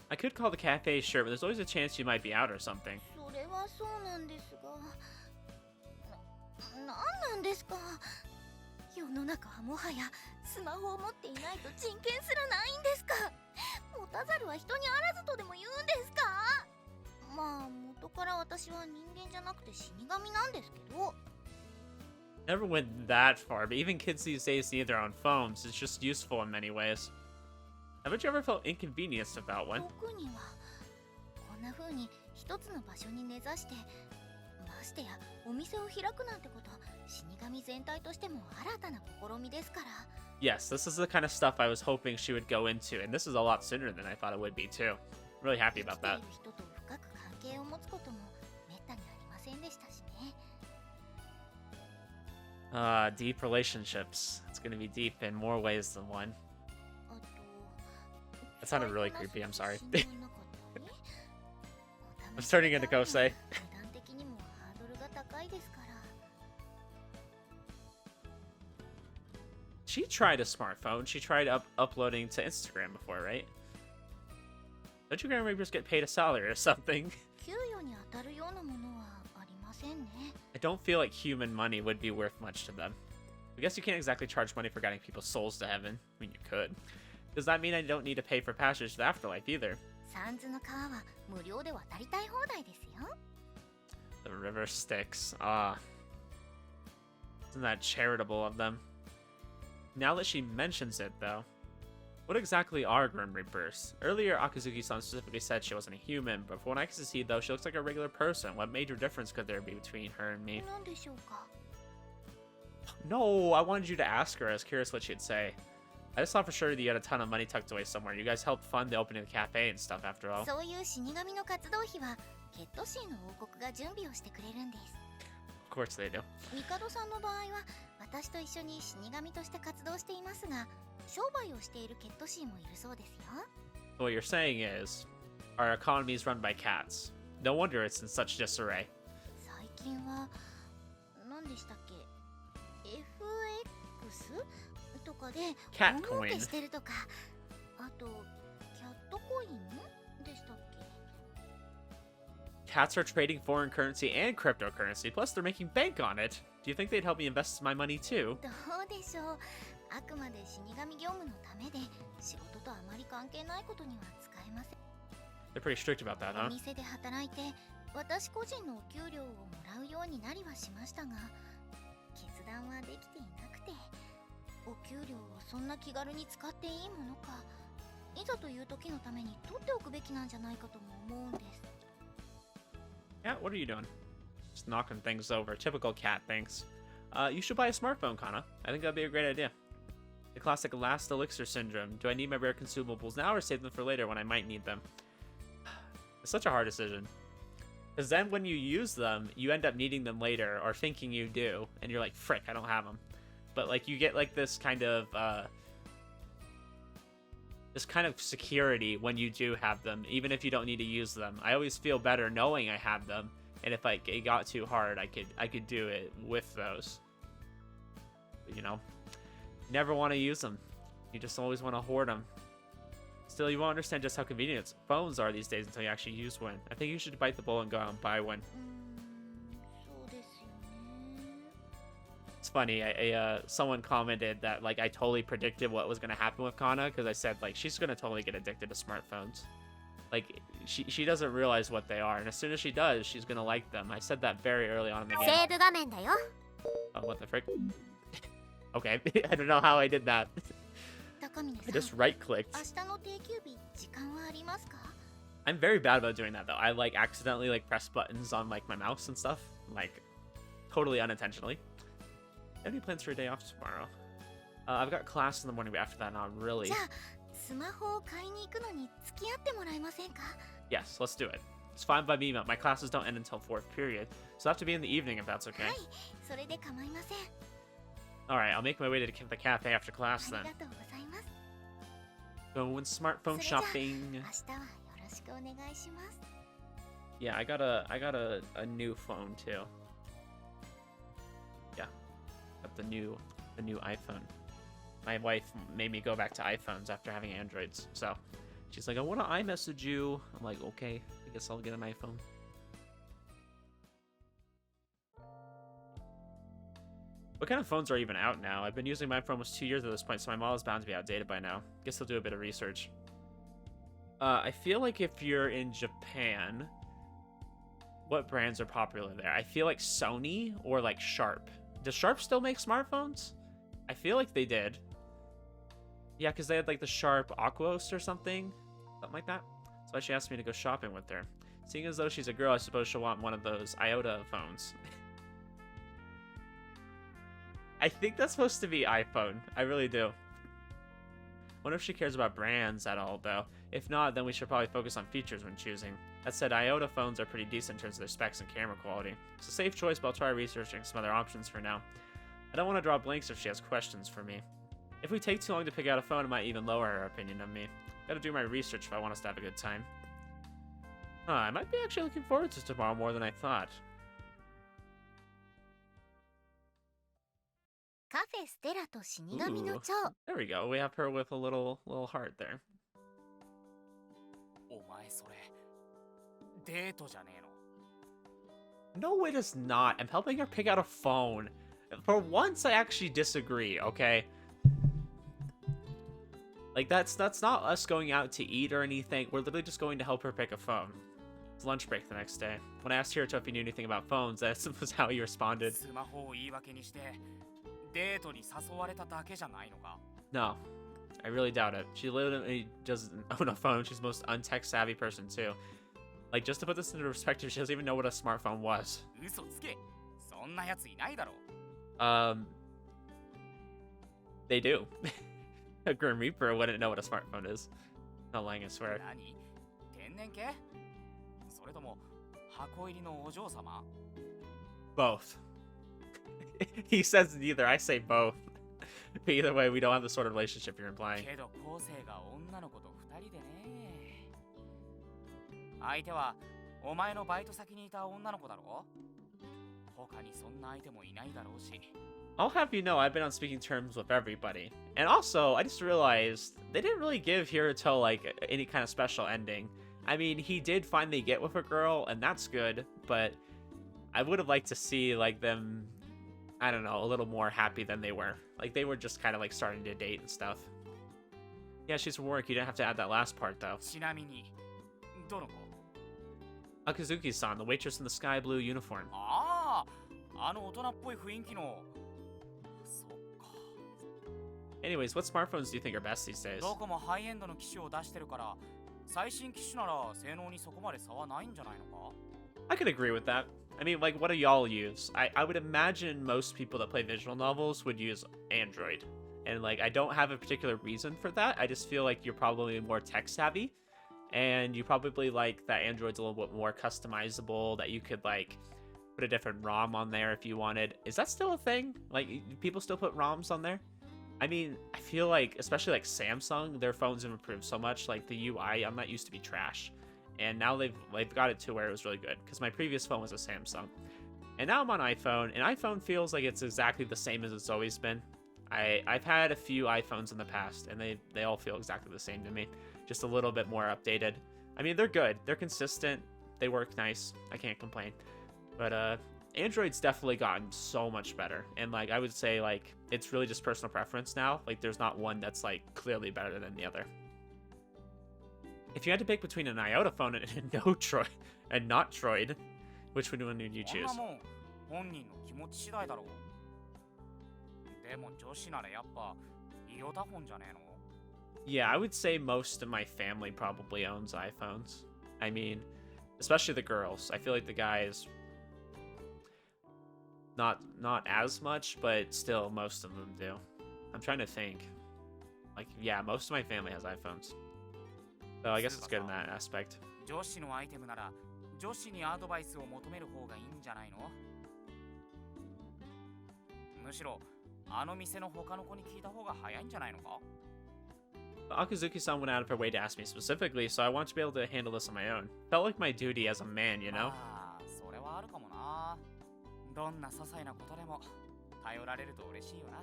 I could call the cafe, sure, but there's always a chance you might be out or something. それはそうなんですが、なんなんですか。世の中はもはやスマホを持っていないと人権すらないんですか。持たざるは人にあらずとでも言うんですか。まあ元から私は人間じゃなくて死神なんですけど。 Never went that far, but even kids these days need their own phones. It's just useful in many ways. Haven't you ever felt inconvenienced about one? 僕にはこんな風に一つの場所に根ざして、ましてやお店を開くなんてこと、死神全体としても新たな試みですから。 Yes, this is the kind of stuff I was hoping she would go into, and this is a lot sooner than I thought it would be too. I'm really happy about that. 生きている人と深く関係を持つこともめったにありませんでしたしね。 Deep relationships. It's gonna be deep in more ways than one. あと That sounded really creepy, I'm sorry. 使いこなす自信がなかったり、 I'm starting into Kosei. 値段的にもハードルが高いですから。she tried a smartphone. She tried uploading to Instagram before, right? Don't you Grand Reapers get paid a salary or something? 給与に当たるようなものはありませんね。 I don't feel like human money would be worth much to them. I guess you can't exactly charge money for guiding people's souls to heaven. I mean, you could. Does that mean I don't need to pay for passage to the afterlife either? サンズの川は無料で渡りたい放題ですよ。 The river Styx. Ah. Isn't that charitable of them? Now that she mentions it, though, what exactly are Grim Reapers? Earlier, Akazuki-san specifically said she wasn't a human, but from what I can see, though, she looks like a regular person. What major difference could there be between her and me? なんでしょうか。 No, I wanted you to ask her. I was curious what she'd say. I just thought for sure that you had a ton of money tucked away somewhere. You guys helped fund the opening of the cafe and stuff, after all. そういう死神の活動費はケットシーの王国が準備をしてくれるんです。 Of course they do. 帝さんの場合は私と一緒に死神として活動していますが、商売をしているケットシーもいるそうですよ。 What you're saying is, our economy is run by cats. No wonder it's in such disarray. 最近は何でしたっけ FX とかでCat 大儲 coin. けしてるとか、あとキャットコインでしたっけ。 Cats are trading foreign currency and cryptocurrency, plus they're making bank on it. Do you think they'd help me invest my money too? どうでしょう。あくまで死神業務のためで仕事とあまり関係ないことには使えません。 They're pretty strict about that, お huh? 店で働いて私個人のお給料をもらうようになりはしましたが、決断はできていなくて、お給料をそんな気軽に使っていいものか、いざという時のために取っておくべきなんじゃないかとも思うんです。 Cat, what are you doing? Just knocking things over. Typical cat things. You should buy a smartphone, Kanna. I think that'd be a great idea. The classic last elixir syndrome. Do I need my rare consumables now or save them for later when I might need them? It's such a hard decision. Because then when you use them, you end up needing them later or thinking you do. And you're like, frick, I don't have them. But like you get like this kind of security when you do have them, even if you don't need to use them. I always feel better knowing I have them, and if like it got too hard, I could do it with those. But, you know, never want to use them. You just always want to hoard them. Still, you won't understand just how convenient phones are these days until you actually use one. I think you should bite the bullet and go out and buy one. そうですよね。 It's funny. Someone commented that like I totally predicted what was gonna happen with Kanna because I said like she's gonna totally get addicted to smartphones. Like she doesn't realize what they are, and as soon as she does, she's gonna like them. I said that very early on in the セ game. ーブ画面だよ。 Oh, what the frick? Okay, I don't know how I did that. 高峰 I さん、 just right clicked. 明日の定休日時間はありますか？ I'm very bad about doing that though. I like accidentally like press buttons on like my mouse and stuff, like totally unintentionally. Any plans for a day off tomorrow? I've got class in the morning, but after that, not really. じゃあスマホを買いに行くのに付き合ってもらえませんか？ Yes, let's do it. It's fine by me, but my classes don't end until 4th period, so I have to be in the evening if that's okay. はい、それで構いません。 Alright, I'll make my way to the cafe after あ class り then. がとうございます。 Going smartphone それじゃあ shopping. 明日はよろしくお願いします。 Yeah, I got a new phone too. Yeah, got the new iPhone. My wife made me go back to iPhones after having Androids, so she's like, I want to iMessage you. I'm like, okay, I guess I'll get an iPhone. What kind of phones are even out now? I've been using mine for almost 2 years at this point, so my model is bound to be outdated by now. Guess I'll do a bit of research. I feel like if you're in Japan, what brands are popular there? I feel like Sony or like Sharp. Does Sharp still make smartphones? I feel like they did. Yeah, because they had like the Sharp Aquos or something like that. So why she asked me to go shopping with her. Seeing as though she's a girl, I suppose she'll want one of those Iota phones. I think that's supposed to be iPhone. I really do. Wonder if she cares about brands at all, though. If not, then we should probably focus on features when choosing. That said, Iota phones are pretty decent in terms of their specs and camera quality. It's a safe choice, but I'll try researching some other options for now. I don't want to draw blanks if she has questions for me. If we take too long to pick out a phone, it might even lower her opinion of me. Gotta do my research if I want us to have a good time. I might be actually looking forward to tomorrow more than I thought. カフフェステラと死神の Ooh, 蝶。 there we go. We have her with a little heart there. お前それデートじゃねえの。 No, it is not. I'm helping her pick out a phone. For once, I actually disagree, okay? Like, that's not us going out to eat or anything. We're literally just going to help her pick a phone. It's lunch break the next day. When I asked Hiruto if he knew anything about phones, that was how he responded. スマホを言い訳にしてデートに誘われただけじゃないのか。 No, I really doubt it. She literally doesn't own a phone. She's the most untech-savvy person, too. Like, just to put this into perspective, she doesn't even know what a smartphone was. 嘘つけ。そんなやついないだろ。 They do. A Grim Reaper wouldn't know what a smartphone is. No lying, I swear. 何？天然系？それとも箱入りのお嬢様？ Both. He says neither. I say both. But either way, we don't have the sort of relationship you're implying. けど昴生が女の子と二人でね。相手はお前のバイト先にいた女の子だろ？他にそんな相手もいないだろうし。 I'll have you know, I've been on speaking terms with everybody. And also, I just realized they didn't really give Hiruto, like, any kind of special ending. I mean, he did finally get with a girl, and that's good, but I would have liked to see, like, them, I don't know, a little more happy than they were. Like, they were just kind of, like, starting to date and stuff. Yeah, she's from work. You didn't have to add that last part, though. ちなみにどの子？ Akazuki-san, the waitress in the sky blue uniform. ああ、あの大人っぽい雰囲気の。そっか。 Anyways, what smartphones do you think are best these days? どこもハイエンドの機種を出してるから、最新機種なら性能にそこまで差はないんじゃないのか？ I could agree with that. I mean, like, what do y'all use? I would imagine most people that play visual novels would use Android. And, like, I don't have a particular reason for that. I just feel like you're probably more tech-savvy. And you probably like that Android's a little bit more customizable, that you could, like, put a different ROM on there if you wanted. Is that still a thing? Like, do people still put ROMs on there? I mean, I feel like, especially like Samsung, their phones have improved so much. Like, the UI on that used to be trash. And now they've got it to where it was really good. Because my previous phone was a Samsung. And now I'm on iPhone, and iPhone feels like it's exactly the same as it's always been. I've had a few iPhones in the past, and they all feel exactly the same to me. Just a little bit more updated. I mean, they're good. They're consistent. They work nice. I can't complain. But Android's definitely gotten so much better. And, like, I would say, like, it's really just personal preference now. Like, there's not one that's, like, clearly better than the other. If you had to pick between an Iota phone and no Troid, and not Troid, which one would you そん choose? なもん本人の気持ち次第だろう。でも女子ならやっぱイオタフォンじゃねえの？ Yeah, I would say most of my family probably owns iPhones. I mean, especially the girls. I feel like the guys, not as much, but still most of them do. I'm trying to think. Like, yeah, most of my family has iPhones. So I guess it's good in that aspect. 女子のアイテムなら女子にアドバイスを求める方がいいんじゃないの？むしろあの店の他の子に聞いた方が早いんじゃないのか？ Akazuki-san went out of her way to ask me specifically, so I want to be able to handle this on my own. Felt like my duty as a man, you know? ああ、それはあるかもな。どんな些細なことでも頼られると嬉しいよな。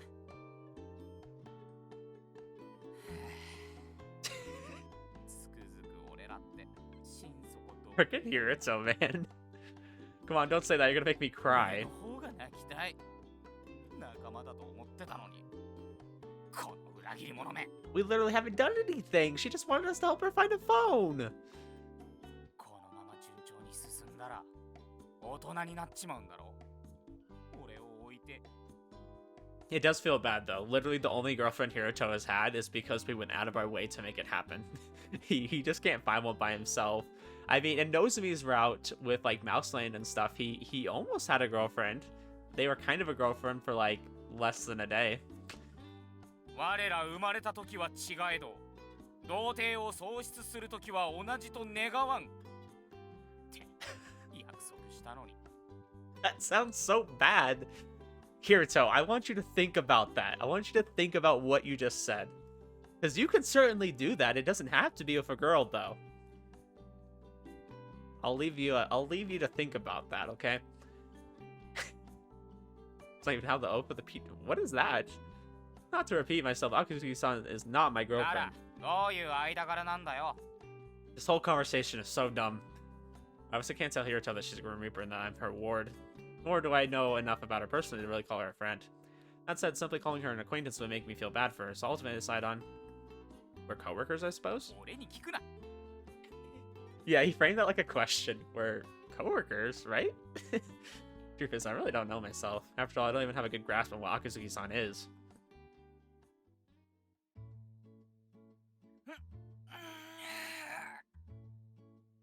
つくづく俺らって心底ど Freaking Hiruto, man. Come on, don't say that. You're gonna make me cry. 俺の方が泣きたい。仲間だと思ってたのに。この裏切り者め。 We literally haven't done anything. She just wanted us to help her find a phone. このまま順調に進んだら大人になっちまうんだろう。俺を置いて。 It does feel bad, though. Literally, the only girlfriend Hiruto has had is because we went out of our way to make it happen. he just can't find one by himself. I mean, in Nozomi's route with, like, Mouseland and stuff, he almost had a girlfriend. They were kind of a girlfriend for, like, less than a day. 我ら生まれた時は違えど、童貞を喪失する時は同じと願わん。って約束したのに。 That sounds so bad. Hiruto, I want you to think about that. I want you to think about what you just said. Because you can certainly do that. It doesn't have to be with a girl, though. I'll leave you to think about that, okay? It's not even how the oath of the people. What is that? Not to repeat myself, Akutsuki-san is not my なら girlfriend. どういう間柄なんだよ。 This whole conversation is so dumb. I obviously can't tell Hiruto that she's a Grim Reaper and that I'm her ward. Nor do I know enough about her personally to really call her a friend. That said, simply calling her an acquaintance would make me feel bad for her, so ultimately I decide on... We're coworkers, I suppose? 俺に聞くな。 Yeah, he framed that like a question. We're coworkers, right? Truth is, I really don't know myself. After all, I don't even have a good grasp on what Akutsuki-san is.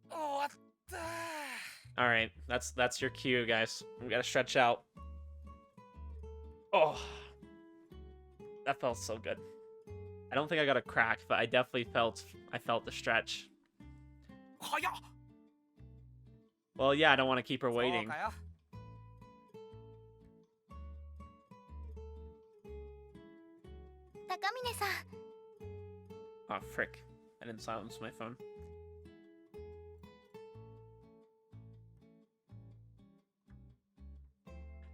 終わった。 Alright, that's your cue, guys. We gotta stretch out. Oh. That felt so good. I don't think I got a crack, but I definitely felt the stretch. 早っ。 Well, yeah, I don't want to keep her そう waiting. かよ。 高峰さん、 Oh, frick. I didn't silence my phone.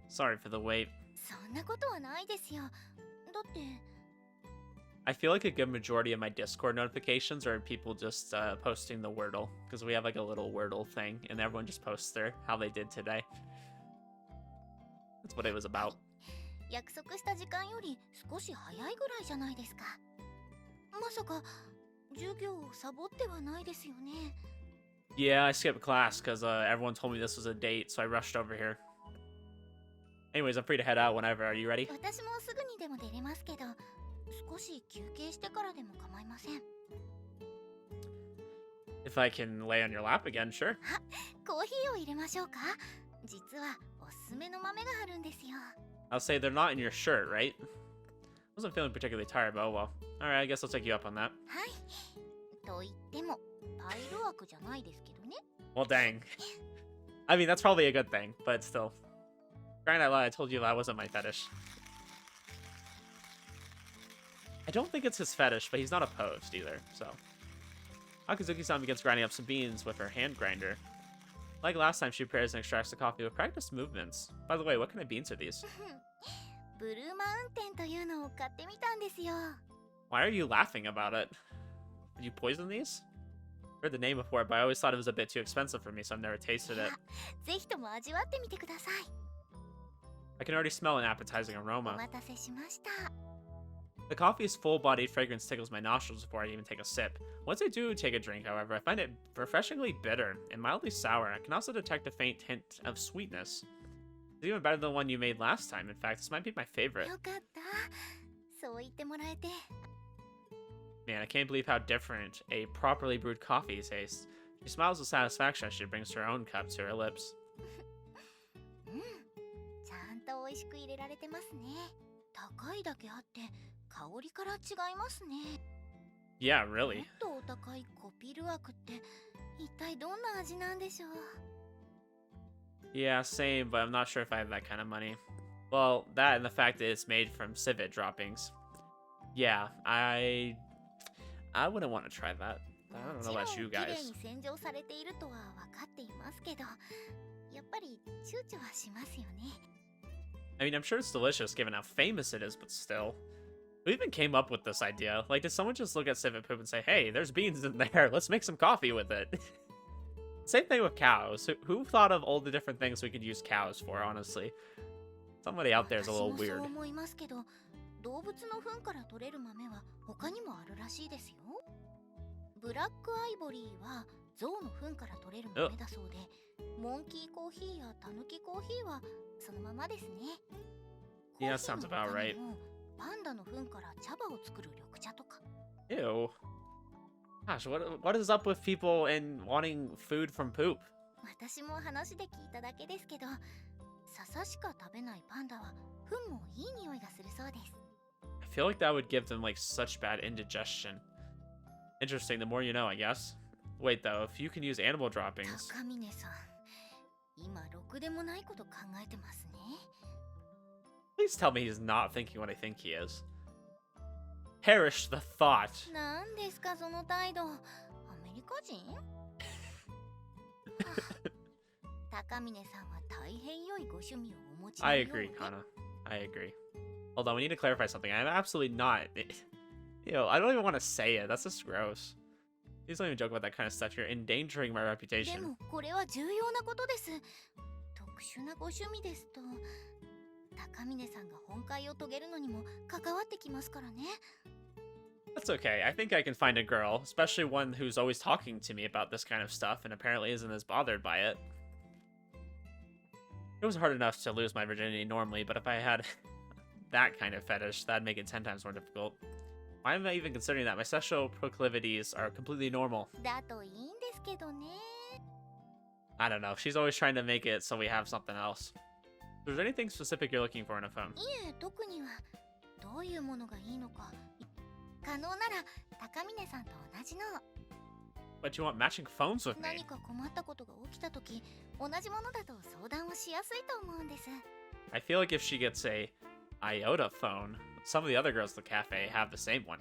Sorry for the wait. そんなことはないですよ。だって I feel like a good majority of my Discord notifications are people just posting the Wordle, because we have like a little Wordle thing, and everyone just posts how they did today. That's what it was about. 約束した時間より少し早いぐらいじゃないですか。まさか授業をサボってはないですよね。 Yeah, I skipped class because everyone told me this was a date, so I rushed over here. Anyways, I'm free to head out whenever. Are you ready? 私もすぐにでも出れますけど、少し休憩してからでも構いません。 If I can lay on your lap again, sure. コーヒーを入れましょうか。実はおすすめの豆があるんですよ。 I'll say they're not in your shirt, right? Wasn't feeling particularly tired, but oh well. Alright, I guess I'll take you up on that. はい。と言ってもタイル枠じゃないですけどね。 Well, dang. I mean, that's probably a good thing, but still. Granted, I told you that wasn't my fetish. I don't think it's his fetish, but he's not opposed either, so. Akazuki-san begins grinding up some beans with her hand grinder. Like last time, she prepares and extracts the coffee with practiced movements. By the way, what kind of beans are these? ブルーマウンテンというのを買ってみたんですよ。 Why are you laughing about it? Did you poison these? Heard the name before, but I always thought it was a bit too expensive for me, so I've never tasted it. ぜひとも味わってみてください。 I can already smell an appetizing お aroma. 待たせしました。 The coffee's full-bodied fragrance tickles my nostrils before I even take a sip. Once I do take a drink, however, I find it refreshingly bitter and mildly sour. I can also detect a faint hint of sweetness. It's even better than the one you made last time. In fact, this might be my favorite. よかった。そう言ってもらえて。 Man, I can't believe how different a properly brewed coffee tastes. She smiles with satisfaction as she brings her own cup to her lips. うん。ちゃんと美味しく入れられてますね。高いだけあって香りから違いますね。 Yeah, も really. っとお高いコピル枠って一体どんな味なんでしょう。 Yeah, same, but I'm not sure if I have that kind of money. Well, that and the fact that it's made from civet droppings. Yeah, I wouldn't want to try that. I don't know も about ちろ you ん綺麗 guys. に洗浄されているとは分かっていますけど、やっぱり躊躇はしますよね。 I mean, I'm sure it's delicious given how famous it is, but still. Who even came up with this idea? Like, did someone just look at civet poop and say, hey, there's beans in there, let's make some coffee with it? Same thing with cows. Who thought of all the different things we could use cows for, honestly? Somebody out there is a little 私もそう weird. 思いますけど、動物の糞から取れる豆は他にもあるらしいですよ。ブラックアイボリーは象の糞から取れる豆だそうで、モンキーコーヒーやタヌキコーヒーはそのままですね。 Yeah, コー that ヒー sounds の about 他 right. にもパンダの糞から茶葉を作る緑茶とか。 Ew. Gosh, what is up with people and wanting food from poop? 私も話で聞いただけですけど、笹しか食べないパンダは糞もいい匂いがするそうです。 I feel like that would give them like such bad indigestion. Interesting, the more you know, I guess. Wait though, if you can use animal droppings. 高峰さん、今ろくでもないこと考えてますね。 Please tell me he's not thinking what I think he is. Perish the thought. なんですかその態度。アメリカ人？高峰さんは大変良いご趣味をお持ちのよ I うで。 agree, Kanna. I agree. Hold on, we need to clarify something. I'm absolutely not. I don't even want to say it. That's just gross. Please don't even joke about that kind of stuff. You're endangering my で reputation. もこれは重要なことです。特殊なご趣味ですと高峰さんが本会を遂げるのにも関わってきますからね。 That's okay. I think I can find a girl, especially one who's always talking to me about this kind of stuff and apparently isn't as bothered by it. It was hard enough to lose my virginity normally, but if I had that kind of fetish, that'd make it 10 times more difficult. Why am I even considering that? My sexual proclivities are completely normal. だといいんですけどね。 I don't know. She's always trying to make it so we have something else. Is there anything specific you're looking for in a phone? いえ、特にはどういうものがいいのか。可能なら高峰さんと同じの。 But you want matching phones with me? 何か困ったことが起きたとき、同じものだと相談をしやすいと思うんです。 I feel like if she gets a iota phone, some of the other girls at the cafe have the same one.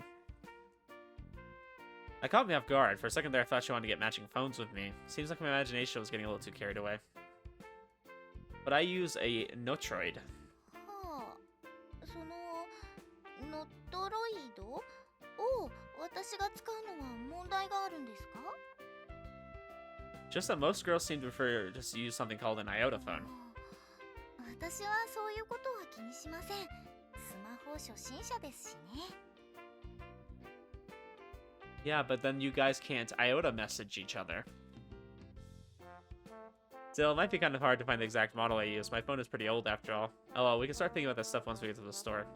That caught me off guard. For a second there, I thought she wanted to get matching phones with me. Seems like my imagination was getting a little too carried away. But I use a Notroid. はあ、そのノットロイドを私が使うのは問題があるんですか？ Just that most girls seem to prefer just to use something called an iota phone. 私はそういうことは気にしません。スマホ初心者ですしね。 Yeah, but then you guys can't iota message each other. Still, it might be kind of hard to find the exact model I use. My phone is pretty old after all. Oh well, we can start thinking about this stuff once we get to the store.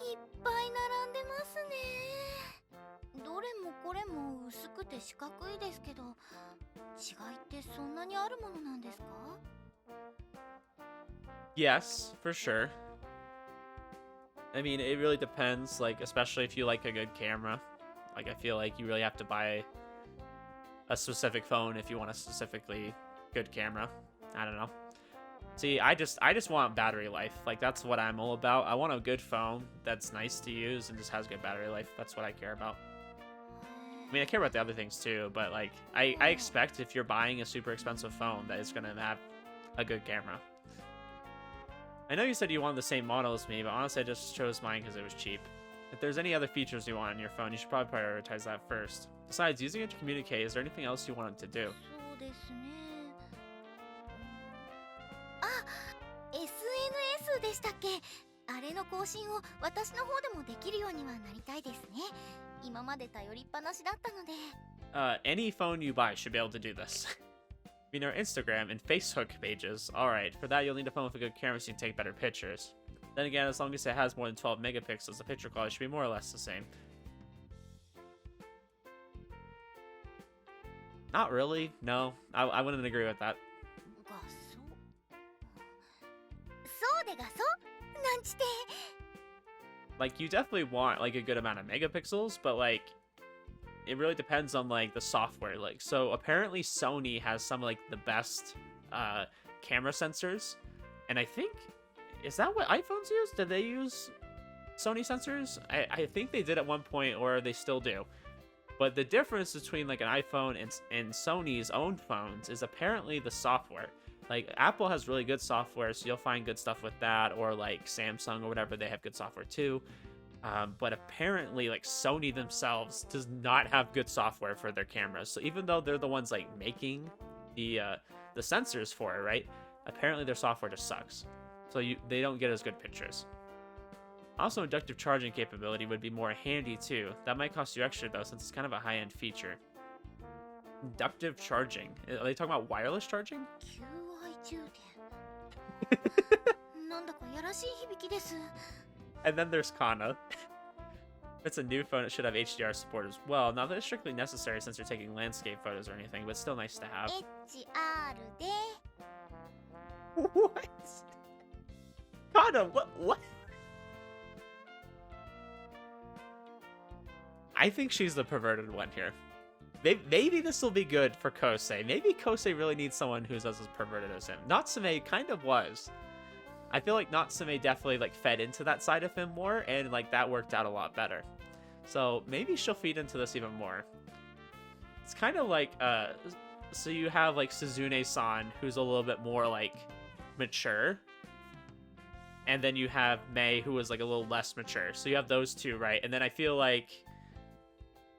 いっぱい並んでますね。どれもこれも薄くて四角いですけど、違いってそんなにあるものなんですか？ Yes, for sure. I mean, it really depends, like, especially if you like a good camera. Like, I feel like you really have to buy a specific phone if you want a specifically good camera. I don't know. See, I just want battery life. Like, that's what I'm all about. I want a good phone that's nice to use and just has good battery life. That's what I care about. I mean, I care about the other things too, but, like, I expect if you're buying a super expensive phone that it's gonna have a good camera. I know you said you wanted the same model as me, but honestly, I just chose mine because it was cheap. If there's any other features you want on your phone, you should probably prioritize that first. Besides, using it to communicate, is there anything else you want it to do? そうですね。あ、SNS でしたっけ？あれの更新を私の方でもできるようにはなりたいですね。今まで頼りっぱなしだったので。Any phone you buy should be able to do this. I mean, our Instagram and Facebook pages. Alright, for that you'll need a phone with a good camera so you can take better pictures. Then again, as long as it has more than 12 megapixels, the picture quality should be more or less the same. Not really, no. I wouldn't agree with that. 画素。そうで画素？なんちて。 Like, you definitely want, like, a good amount of megapixels, but, like, it really depends on, like, the software. Like, so apparently Sony has some, like, the best camera sensors, and I think, is that what iPhones use? Did they use Sony sensors? I think they did at one point, or they still do. But the difference between, like, an iPhone and Sony's own phones is apparently the software. Like, Apple has really good software, so you'll find good stuff with that, or, like, Samsung or whatever, they have good software too. But apparently, like, Sony themselves does not have good software for their cameras. So even though they're the ones, like, making the sensors for it, right? Apparently their software just sucks. So they don't get as good pictures. Also, inductive charging capability would be more handy too. That might cost you extra though, since it's kind of a high-end feature. Inductive charging. Are they talking about wireless charging? 求愛充電。なんだかやらしい響きです。 And then there's Kanna. If it's a new phone, it should have HDR support as well. Not that it's strictly necessary since you're taking landscape photos or anything, but still nice to have. HR で。 What? Kanna, what? I think she's the perverted one here. Maybe this will be good for Kosei. Maybe Kosei really needs someone who's as perverted as him. Natsume kind of was. I feel like Natsume definitely, like, fed into that side of him more, and, like, that worked out a lot better. So maybe she'll feed into this even more. It's kind of like so you have like Suzune-san, who's a little bit more like mature, and then you have Mei, who is like a little less mature. So you have those two, right? And then I feel like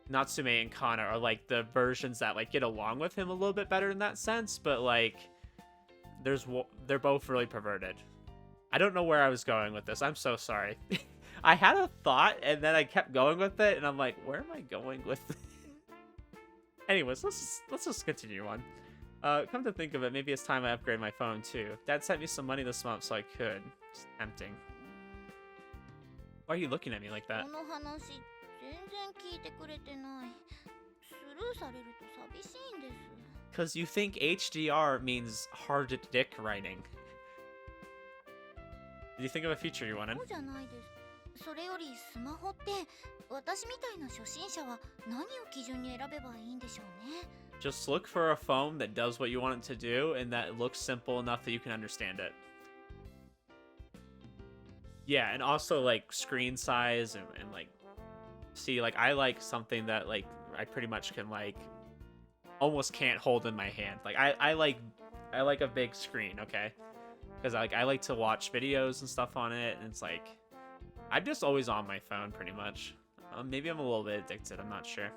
Natsume and Kanna are like the versions that like get along with him a little bit better in that sense, but like they're both really perverted. I don't know where I was going with this. I'm so sorry. I had a thought and then I kept going with it, and I'm like, where am I going with this? Anyways, let's just continue on. Come to think of it, maybe it's time I upgrade my phone too. Dad sent me some money this month, so I could. It's tempting. Why are you looking at me like that? この話全然聞いてくれてない。スルーされると寂しいんです。 Because you think HDR means hard dick writing. Did you think of a feature you wanted? そうじゃないです。それよりスマホって私みたいな初心者は何を基準に選べばいいんでしょうね。 Just look for a phone that does what you want it to do and that looks simple enough that you can understand it. Yeah, and also like screen size and like, see, like I like something that like I pretty much can like almost can't hold in my hand. Like I like a big screen, okay? Because I like to watch videos and stuff on it, and it's like I'm just always on my phone pretty much. Maybe I'm a little bit addicted, I'm not sure.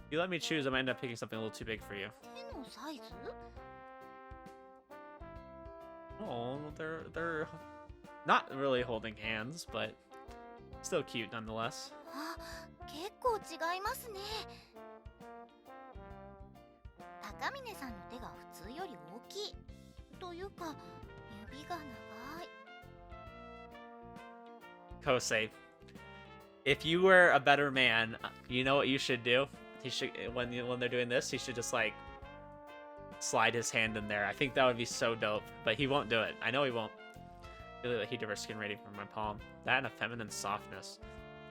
If you let me choose, I might end up picking something a little too big for you. 手のサイズ？ Oh, they're not really holding hands, but still cute nonetheless. あ、結構違いますね。高峰さんの手が普通より大きい。というか、指が長い。 Kosei, if you were a better man, you know what you should do? He should, when they're doing this, he should just like slide his hand in there. I think that would be so dope, but he won't do it. I know he won't. Really like heat of her skin rating from my palm. That and a feminine softness.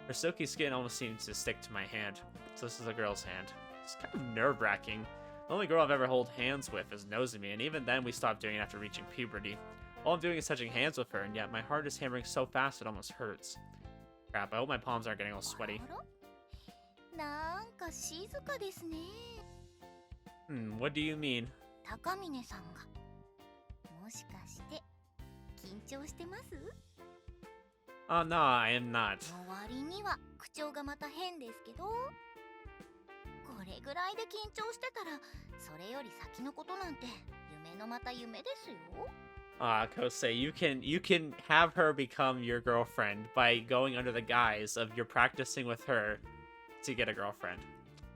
Her silky skin almost seems to stick to my hand. So this is a girl's hand. It's kind of nerve-wracking. The only girl I've ever held hands with is Nozomi, and even then we stopped doing it after reaching puberty. All I'm doing is touching hands with her, and yet my heart is hammering so fast it almost hurts. Crap, I hope my palms aren't getting all sweaty. なんか静かですね。 What do you mean? 高峰さんがもしかして緊張してます？ Oh, no, I am not. の割には口調がまた変ですけど、これぐらいで緊張してたらそれより先のことなんて夢のまた夢ですよ。 Kosei, you can have her become your girlfriend by going under the guise of you're practicing with her to get a girlfriend.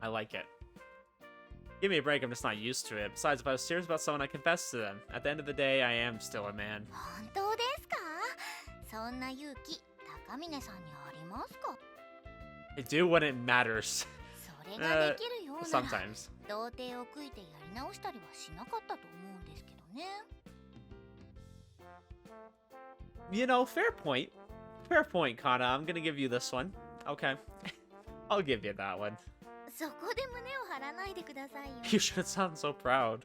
I like it. Give me a break, I'm just not used to it. Besides, if I was serious about someone, I'd confess to them. At the end of the day, I am still a man. 本当ですか？そんな勇気、高峰さんにありますか？ I do when it matters. それができるようなら、 Sometimes. 童貞を悔いてやり直したりはしなかったと思うんですけどね。 You know, fair point. Fair point, Kanna. I'm gonna give you this one. Okay. I'll give you that one. そこで胸を張らないでくださいよ。 You should sound so proud.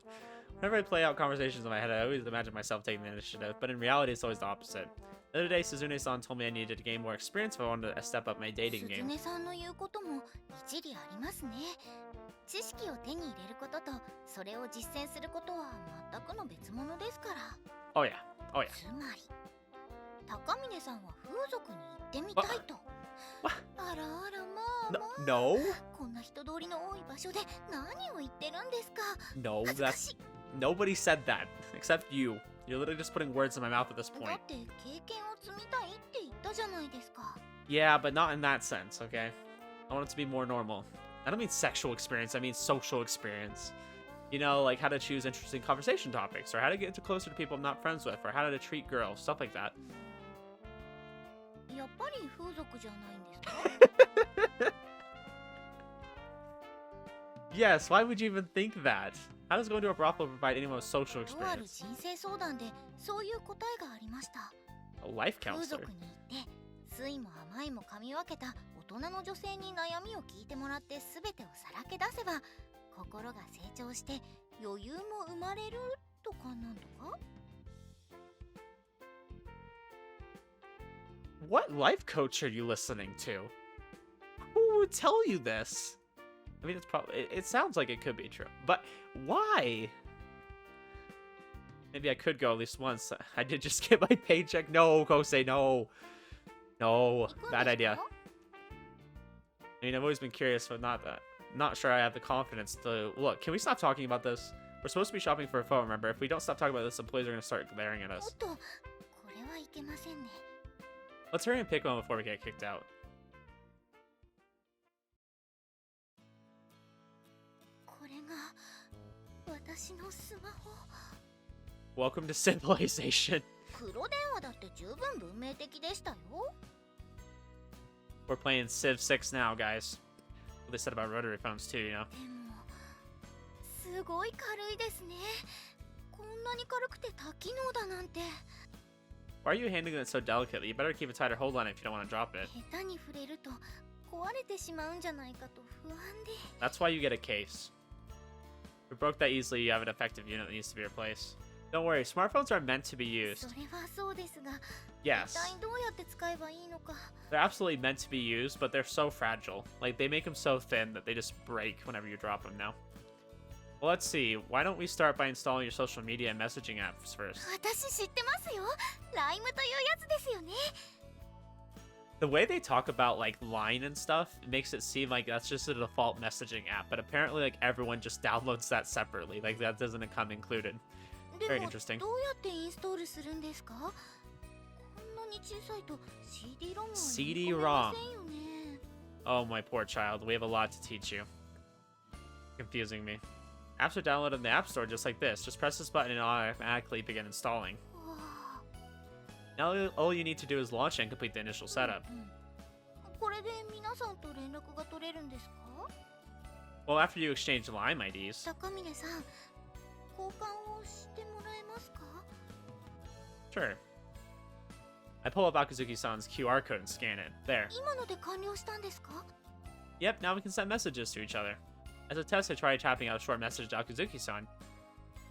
Whenever I play out conversations in my head, I always imagine myself taking the initiative, but in reality, it's always the opposite. The other day, Suzune-san told me I needed to gain more experience if I wanted to step up my dating 鈴 game. 音さんの言うことも一理ありますね。知識を手に入れることとそれを実践することは全くの別物ですから。 Oh yeah. Oh yeah. つまり高峰さんは風俗に行ってみたいと。あらあらまあまあ。 No. こんな人通りの多い場所で何を言ってるんですか。 No, 恥ずか that's しい。 nobody said that except you. You're literally just putting words in my mouth at this だ point. って経験を積みたいって言ったじゃないですか。 Yeah, but not in that sense, okay? I want it to be more normal. I don't mean sexual experience, I mean social experience. You know, like how to choose interesting conversation topics, or how to get closer to people I'm not friends with, or how to treat girls, stuff like that. やっぱり風俗じゃないんですか？ Yes, why would you even think that? How does going to a brothel provide anyone with social とある experience? 人生相談でそういう答えがありました。 A life 風 counselor. 俗に行って酸いも甘いも噛み分けた大人の女性に悩みを聞いてもらって全てをさらけ出せば心が成長して余裕も生まれるとかなんとか。 What life coach are you listening to? Who would tell you this? I mean, it's probably it sounds like it could be true, but why? Maybe I could go at least once. I did just get my paycheck. No, Kosei, no. No, bad idea. I mean, I've always been curious, but not sure I have the confidence to look. Can we stop talking about this? We're supposed to be shopping for a phone, remember? If we don't stop talking about this, employees are going to start glaring at us. Let's hurry and pick one before we get kicked out. Welcome to civilization. We're playing Civ 6 now, guys. What they said about rotary phones too, you know. Why are you handling it so delicately? You better keep a tighter hold on it if you don't want to drop it. That's why you get a case. If it broke that easily, you have an effective unit that needs to be replaced. Don't worry, smartphones are meant to be used. Yes. They're absolutely meant to be used, but they're so fragile. Like, they make them so thin that they just break whenever you drop them now. Well, let's see. Why don't we start by installing your social media and messaging apps first? The way they talk about, like, Line and stuff, it makes it seem like that's just a default messaging app, but apparently, like, everyone just downloads that separately. Like, that doesn't come included. Very interesting. CD-ROM. Oh, my poor child. We have a lot to teach you. Confusing me. Apps are downloaded in the App Store just like this. Just press this button and it'll automatically begin installing. Now all you need to do is launch and complete the initial setup. Well, after you exchange Lime IDs. Sure. I pull up Akuzuki-san's QR code and scan it. There. Yep, now we can send messages to each other. As a test, I tried tapping out a short message to Akuzuki-san.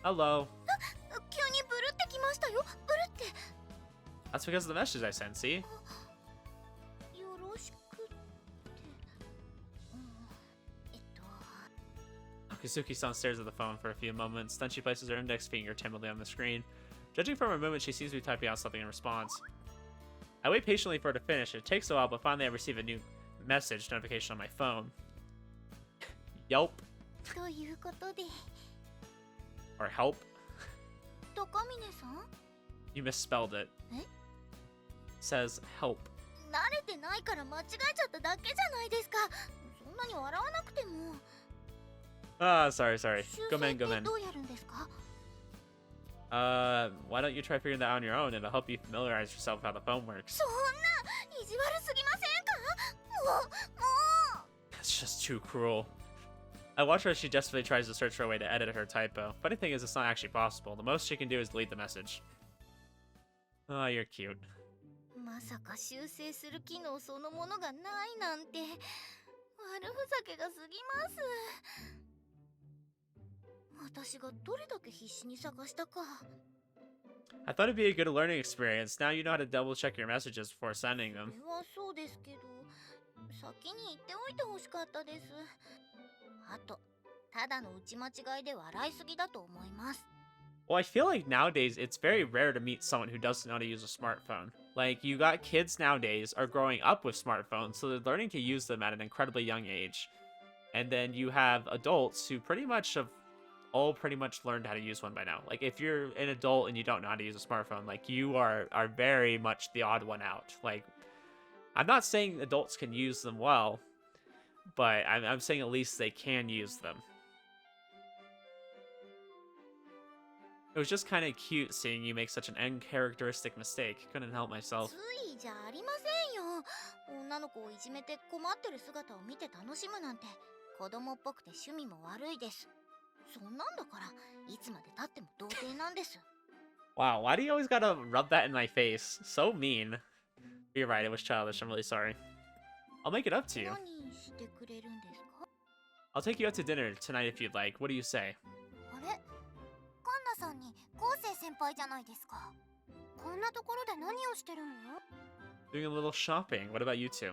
Hello. That's because of the message I sent, see? Akuzuki-san stares at the phone for a few moments, then she places her index finger timidly on the screen. Judging from her movement, she seems to be typing out something in response. I wait patiently for her to finish. It takes a while, but finally I receive a new message notification on my phone. Yelp. Or help. You misspelled it. It says help. Ah, sorry. Gomen. Why don't you try figuring that out on your own? It'll help you familiarize yourself with how the phone works. That's just too cruel. I watch her as she desperately tries to search for a way to edit her typo. Funny thing is, it's not actually possible. The most she can do is delete the message. Oh, you're cute. I thought it'd be a good learning experience. Now you know how to double check your messages before sending them. Well, I feel like nowadays it's very rare to meet someone who doesn't know how to use a smartphone. Like, you got kids nowadays are growing up with smartphones, so they're learning to use them at an incredibly young age. And then you have adults who pretty much have all learned how to use one by now. Like, if you're an adult and you don't know how to use a smartphone, like, you are very much the odd one out. Like, I'm not saying adults can use them well, but I'm saying at least they can use them. It was just kind of cute seeing you make such an uncharacteristic mistake. Couldn't help myself. Wow, why do you always gotta rub that in my face? So mean. You're right, it was childish. I'm really sorry. I'll make it up to you. I'll take you out to dinner tonight if you'd like. What do you say? Doing a little shopping. What about you two?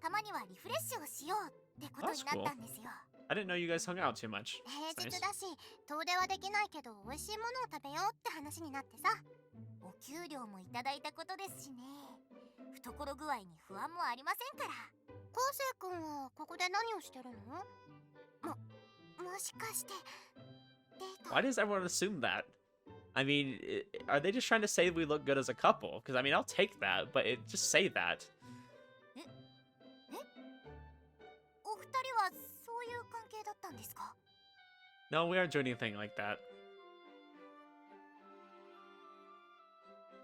たまにはリフレッシュをしようってことになったんですよ。I didn't know you guys hung out too much. 平 That's 日 nice. だし遠出はできないけど美味しいものを食べようって話になってさ、お給料もいただいたことですしね。懐具合に不安もありませんから。昴生君はここで何をしてるの？もしかしてデート？ Why does everyone assume that? I mean, are they just trying to say we look good as a couple? Because I mean, I'll take that, but just say that. お二人はそういう関係だったんですか？ No, we aren't doing anything like that.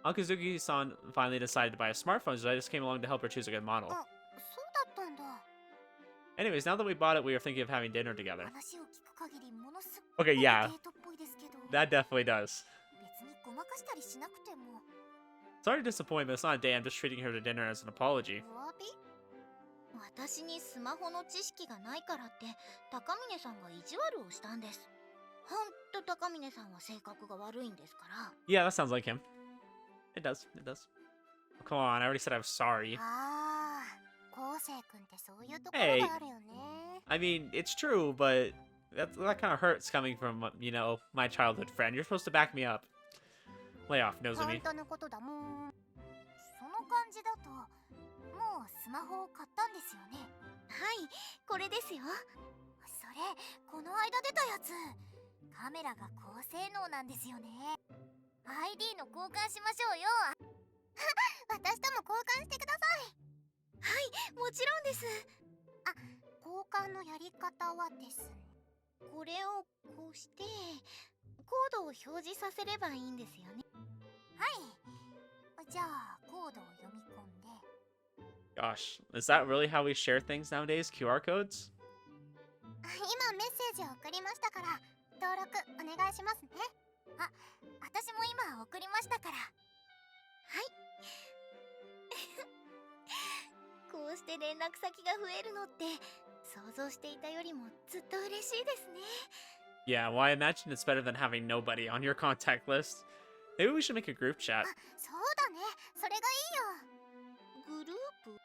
Akazuki-san finally decided to buy a smartphone, so I just came along to help her choose a good model. あ、そうだったんだ。 Anyways, now that we bought it, we were thinking of having dinner together. 話を聞く限りものすっご Okay, い yeah, デートっぽいですけど。 that definitely does. 別にごまかしたりしなくても。 Sorry to disappoint, but it's not a day. I'm just treating her to dinner as an apology. お詫び？私にスマホの知識がないからって高峰さんが意地悪をしたんです。ほんと高峰さんは性格が悪いんですから。 Yeah, that sounds like him. It does. It does. Oh, come on, I already said I was sorry. ああ、昴生君ってそういうところ Hey. があるよね。 I mean, it's true, but that kind of hurts coming from, you know, my childhood friend. You're supposed to back me up. Lay off, 本 Nozumi. 当のことだもん。その感じだともうスマホを買ったんですよね。はい、これですよ。それこの間出たやつ。カメラが高性能なんですよね。 ID の交換しましょうよ。私とも交換してください。はい、もちろんです。あ、交換のやり方はですね、これをこうしてコードを表示させればいいんですよね。はい、じゃあコードを読み込んで。 Gosh, is that really how we share things nowadays? QR codes? 今メッセージを送りましたから登録お願いしますね。あ、私も今送りましたから。はい。こうして連絡先が増えるのって想像していたよりもずっと嬉しいですね。 Yeah, well, I imagine it's better than having nobody on your contact list. Maybe we should make a group chat. あ、そうだね。それがいいよ。グループ？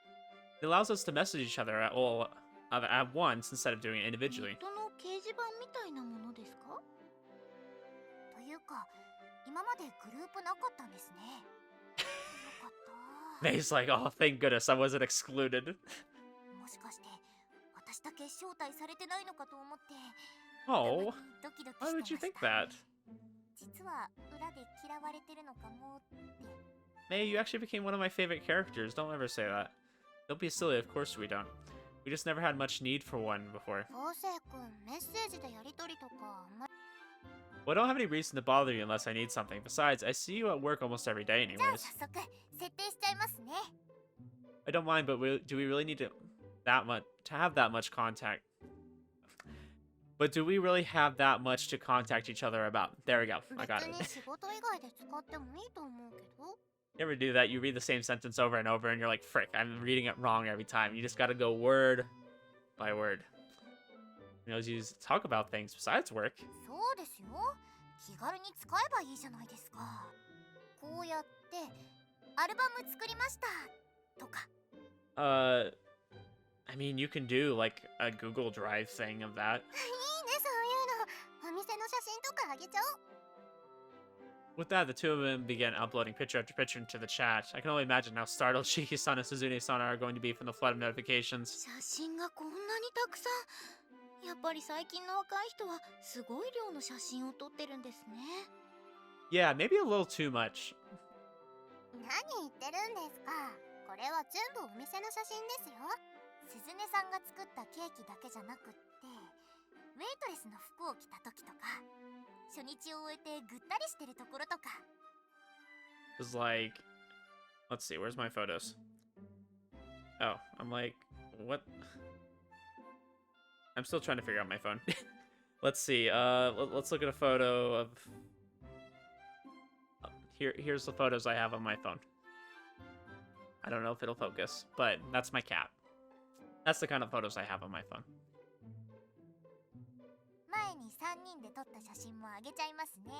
It allows us to message each other at once instead of doing it ネ individually. ットの掲示板みたいなものですか？というか、今までグループなかったんですね。よかった。 May's like, oh, thank goodness I wasn't excluded. もしかして私だけ招待されてないのかと思って Oh, ドキドキ why して would you ました。 think that? 実は裏で嫌われてるのかもって。 May, you actually became one of my favorite characters. Don't ever say that. Don't be silly, of course we don't. We just never had much need for one before. 昴生君、メッセージでやりとりとかあんまり。 Well, I don't have any reason to bother you unless I need something. Besides, I see you at work almost every day じゃあ anyways. 早速設定しちゃいますね。 I don't mind, but do we really need to have that much contact? But do we really have that much to contact each other about? There we go. I got 別 it. に仕事以外で使ってもいいと思うけど。 You ever do that? You read the same sentence over and over and you're like, frick, I'm reading it wrong every time. You just gotta go word by word. You know, you just talk about things besides work. そうですよ。気軽に使えばいいじゃないですか。こうやってアルバム作りましたとか。 I mean, you can do like a Google Drive thing of that. いいね、そういうの。お店の写真とかあげちゃおう。 With that, the two of them began uploading picture after picture into the chat. I can only imagine how startled Shiki-san and Suzune-san are going to be from the flood of notifications. 写真がこんなにたくさん。やっぱり最近の若い人はすごい量の写真を撮ってるんですね。 Yeah, maybe a little too much. 何言ってるんですか。これは全部お店の写真ですよ。鈴音さんが作ったケーキだけじゃなくって、ウェイトレスの服を着た時とか、初日を終えてぐったりしてるところとか。 It's like, let's see, where's my photos? Oh, I'm like, what? I'm still trying to figure out my phone. Let's see. Let's look at a photo of. Here's the photos I have on my phone. I don't know if it'll focus, but that's my cat. That's the kind of photos I have on my phone. 前に3人で撮った写真もあげちゃいますね。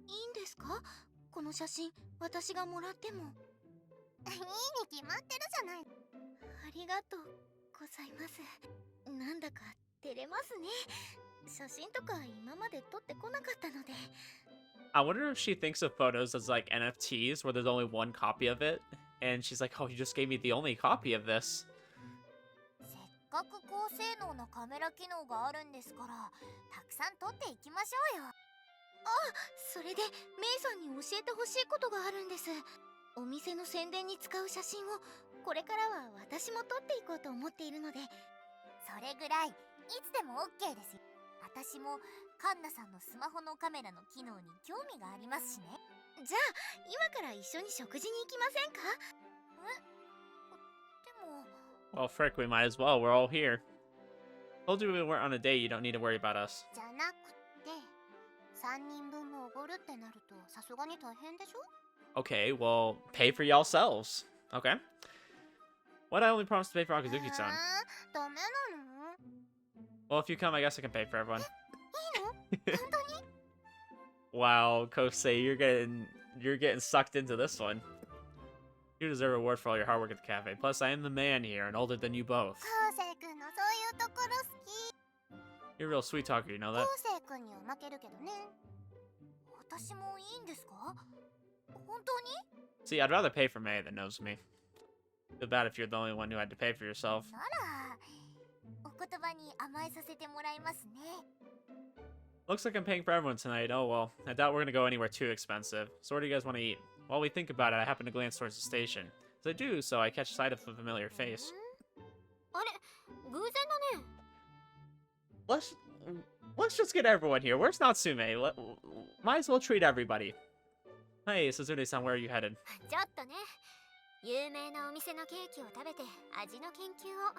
いいんですか？この写真、私がもらっても。いいに決まってるじゃない。はありがとうございます。なんだか照れますね。写真とか今まで撮ってこなかったので。I wonder if she thinks of photos as like NFTs where there's only one copy of it. And she's like, oh, you just gave me the only copy of this. せっかく高性能なカメラ機能があるんですから、たくさん撮っていきましょうよ。それでメイさんに教えてほしいことがあるんです。お店の宣伝に使う写真をこれからは私も撮っていこうと思っているので。それぐらいいつでも OK ですよ。私もカンナさんのスマホのカメラの機能に興味がありますしね。じゃあ今から一緒に食事に行きませんか？でも Well, frick, we might as well. We're all here. Told you we weren't on a date. You don't need to worry about us. じゃなくて3人分もおごるってなるとさすがに大変でしょ？ Okay, well, pay for yourselves. Okay. What I only promised to pay for Akazuki-san. ダメなの？ Well, if you come, I guess I can pay for everyone. いいの？本当に？ Wow, Kosei, you're getting sucked into this one. You deserve a reward for all your hard work at the cafe. Plus, I am the man here and older than you both. コウセイ君のそういうところ好き。 You're a real sweet talker, you know コ that? ウセイ君には負けるけどね。私もいいんですか？本当に？ See, I'd rather pay for May than Nozomi. Feel bad if you're the only one who had to pay for yourself. ならお言葉に甘えさせてもらいますね。 Looks like I'm paying for everyone tonight. Oh well, I doubt we're gonna go anywhere too expensive. So what do you guys want to eat? While we think about it, I happen to glance towards the station. As I do so, I catch sight of a familiar face. あれ、偶然だね。 Let's just get everyone here. Where's Natsume? Might as well treat everybody. Hey, Suzune-san, where are you headed? ちょっとね、有名なお店のケーキを食べて味の研究を。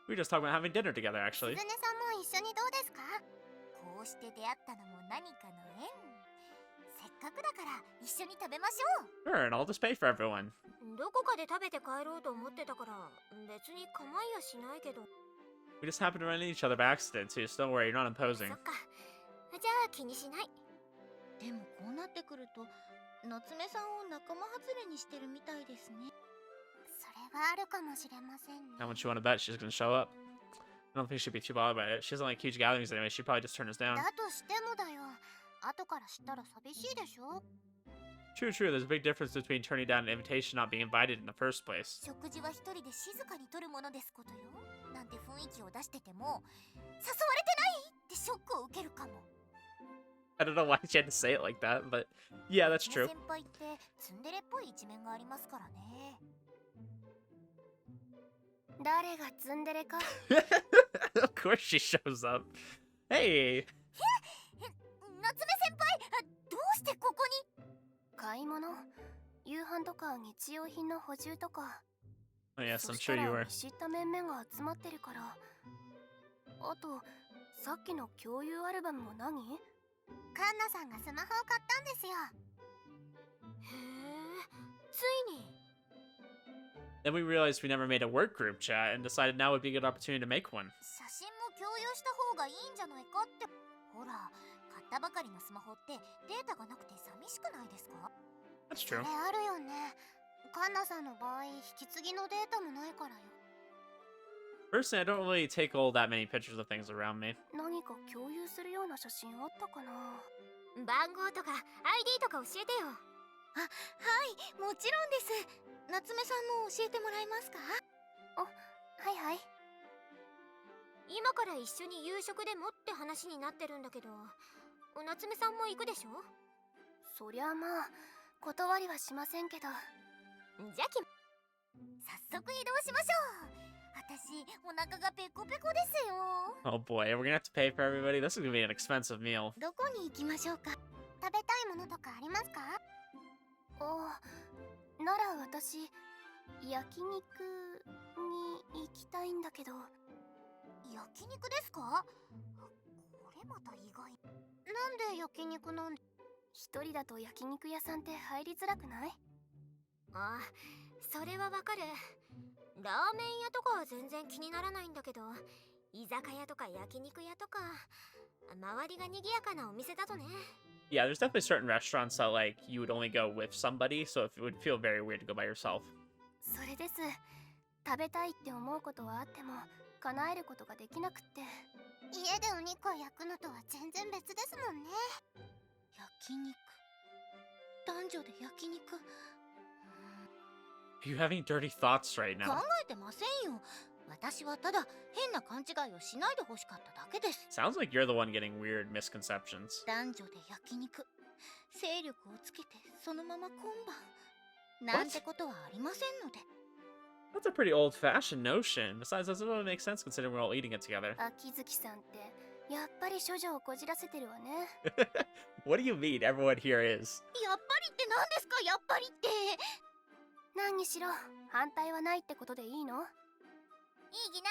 We were just talking about having dinner together, actually. 鈴音さんも一緒にどうですか？こうして出会ったのも何かの縁。せっかくだから一緒に食べましょう。 Sure, and I'll just pay for everyone. どこかで食べて帰ろうと思ってたから別に構いやしないけど。 We just happened to run into each other by accident, too, so don't worry, you're not imposing. そっか。じゃあ気にしない。でもこうなってくると夏目さんを仲間外れにしてるみたいですね。それはあるかもしれませんね。 How much you want to bet she's gonna show up? I don't think she'd be too bothered by it. She doesn't like huge gatherings anyway. She'd probably just turn us down. だとしてもだよ。後から知ったら寂しいでしょ。 True, true. There's a big difference between turning down an invitation and not being invited in the first place. 食事は一人で静かにとるものですことよ。なんて雰囲気を出してても誘われてないってショックを受けるかも。 I don't know why she had to say it like that, but yeah, that's true. 先輩ってツンデレっぽい一面がありますからね。誰がツンデレか。Of course she shows up. Hey! 夏目先輩、どうしてここに？買い物、夕飯とか日用品の補充とか。 Oh, yes, I'm sure you were. 知った面々が集まってるから。あと、さっきの共有アルバムも何？カンナさんがスマホを買ったんですよ。へえ、ついに。 Then we realized we never made a work group chat and decided now would be a good opportunity to make one. 写真も共有した方がいいんじゃないかって。ほら、買ったばかりのスマホってデータがなくて寂しくないですか？ That's そ true. れあるよね。カンナさんの場合、引き継ぎのデータもないからよ。 Personally, I don't really take all that many pictures of things around me. 何か共有するような写真あったかな？番号とか ID とか教えてよ。あ、はい、もちろんです。夏目さんも教えてもらえますか？はいはい。今から一緒に夕食でもって話になってるんだけど、夏目さんも行くでしょ？そりゃまあ、断りはしませんけど。じゃ早速移動しましょう。私、お腹がペコペコですよ。 Oh boy, we're gonna have to pay for everybody. This is gonna be an expensive meal. どこに行きましょうか？食べたいものとかありますか？なら私、焼肉に行きたいんだけど。焼肉ですか？これまた意外。なんで焼肉なんで？一人だと焼肉屋さんって入りづらくない？ああ、それはわかる。ラーメン屋とかは全然気にならないんだけど、居酒屋とか焼肉屋とか周りが賑やかなお店だとね。 Yeah, there's definitely certain restaurants that like you would only go with somebody, so it would feel very weird to go by yourself. それです。食べたいって思うことはあっても叶えることができなくって。家でお肉を焼くのとは全然別ですもんね。焼肉、男女で焼肉。 Are you having dirty thoughts right 考 now? えてませんよ。私はただ変な勘違いをしないでほしかっただけです。 Sounds like you're the one getting weird misconceptions. 男女で焼肉、勢力をつけてそのまま今晩なんてことはありませんので。 That's a pretty old-fashioned notion. Besides, that doesn't really make sense considering we're all eating it together. 秋月さんってやっぱり処女をこじらせてるわね。What do you mean everyone here is? やっぱりって何ですか、やっぱりって。何にしろ反対はないってことでいいの？いいぎな。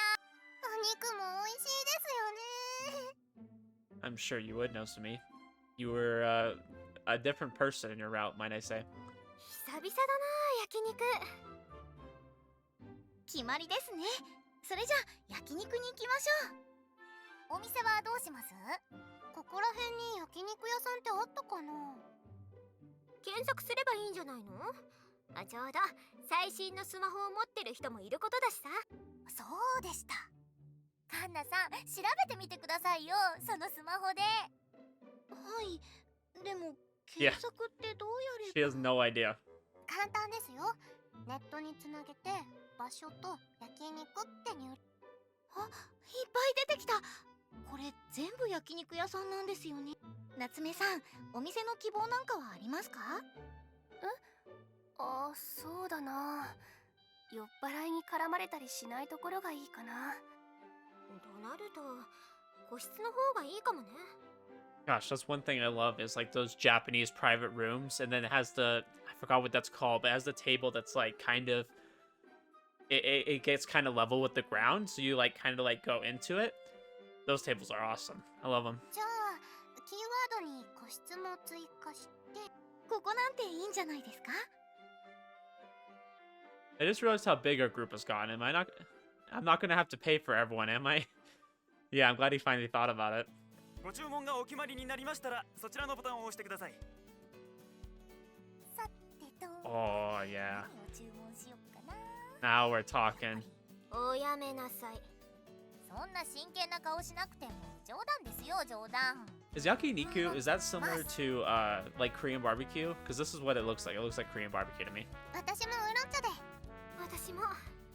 お肉も美味しいですよね。 I'm sure you would know, Sumi. You were a different person in your route, might I say. 久々だな焼肉。決まりですね。それじゃあ焼肉に行きましょう。お店はどうします？ここら辺に焼肉屋さんってあったかな？検索すればいいんじゃないの？ちょうど最新のスマホを持ってる人もいることだしさ。そうでした。カンナさん、調べてみてくださいよ、そのスマホで。はい、でも検索ってどうや She れ has no idea. 簡単ですよ。ネットにつなげて場所と焼肉って入力。あ、いっぱい出てきた。これ全部焼肉屋さんなんですよね。夏目さん、お店の希望なんかはありますか？あ、そうだな。酔っ払いに絡まれたりしないところがいいかな。となると個室の方がいいかもね。 Gosh, that's one thing I love is like those Japanese private rooms, and then it has I forgot what that's called, but it has the table that's like kind of, it gets kind of level with the ground, so you like kind of like go into it. Those tables are awesome. I love them. じゃあキーワードに個室も追加して、ここなんていいんじゃないですか？ I just realized how big our group has gotten. I'm not gonna have to pay for everyone, am I? Yeah, I'm glad he finally thought about it. ご注文がお決まりになりましたら、そちらのボタンを押してください。さてと、 Oh, yeah. 何を注文しよっかな。 Now we're talking. おやめなさい。そんな真剣な顔しなくても冗談ですよ、冗談。 Is yakiniku, is that similar to like Korean barbecue? Because this is what it looks like. It looks like Korean barbecue to me. 私もウーロン茶で。私も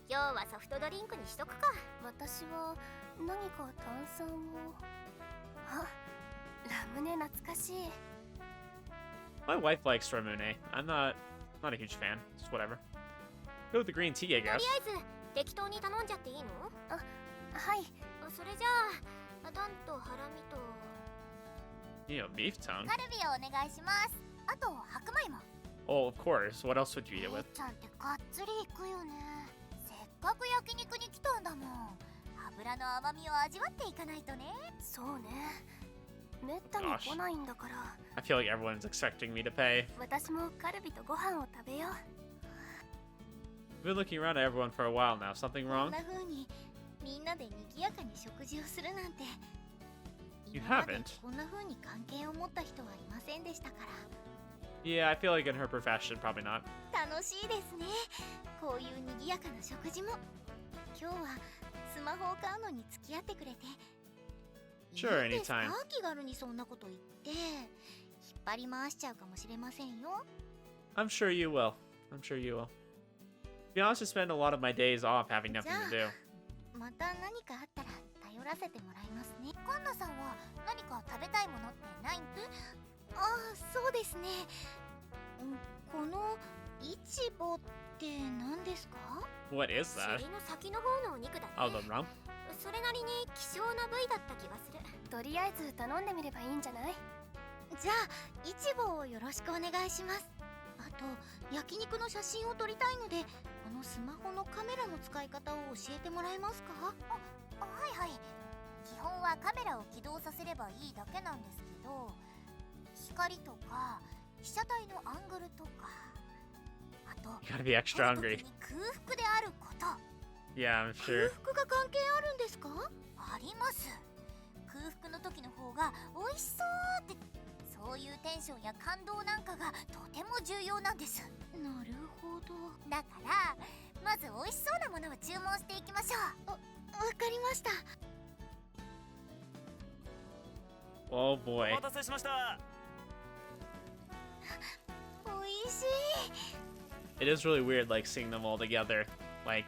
今日はソフトドリンクにしとくか。私は何か炭酸を。あ、ラムネ懐かしい。 My wife likes ramune. I'm not a huge fan. Just whatever. Go with the green tea, I とり guess. あえず適当に頼んじゃっていいの？あ、はい。それじゃあタンとハラミと。 You know, beef tongue. カルビをお願いします。あと白米も。 Oh, of course. What else would you eat it with? ちゃんってがっつりいくよね。せっかく焼肉に来たんだもん。油の甘みを味わっていかないとね。そうね。めったに来ないんだから。 I feel like everyone's expecting me to pay. 私もカルビとご飯を食べよう。 I've been looking around at everyone for a while now. Something こ wrong? んな風にみんなで賑やかに食事をするなんて。 You 今まで haven't? こんな風に関係を持った人はいませんでしたから。 Yeah, I feel like in her profession, probably not. 楽しいですね。こういう賑やかな食事も。今日はスマホを買うのに付き合ってくれて。 Sure, いいんですか？ anytime. 気軽にそんなこと言って。引っ張り回しちゃうかもしれませんよ。 I'm sure you will. I'm sure you will. To be honest, I spend a lot of my days off having nothing to do. また何かあったら頼らせてもらいますね。カンナさんは何か食べたいものってないん？ああ、そうですね。このイチボって何ですか？ What is that? 尻の先の方のお肉だね。 Oh, the rump? それなりに希少な部位だった気がする。とりあえず頼んでみればいいんじゃない？じゃあイチボをよろしくお願いします。あと焼肉の写真を撮りたいので、このスマホのカメラの使い方を教えてもらえますか？はいはい。基本はカメラを起動させればいいだけなんですけど、光とか被写体のアングルとか、あと You gotta be extra 撮る hungry. 時に空腹であること。 Yeah, I'm 空 sure. 腹が関係あるんですか？あります。空腹の時の方が美味しそうって、そういうテンションや感動なんかがとても重要なんです。なるほど。だからまず美味しそうなものを注文していきましょう。わかりました。 Oh お boy. 待たせしました。美味しい。 It is really weird, like, seeing them all together. Like,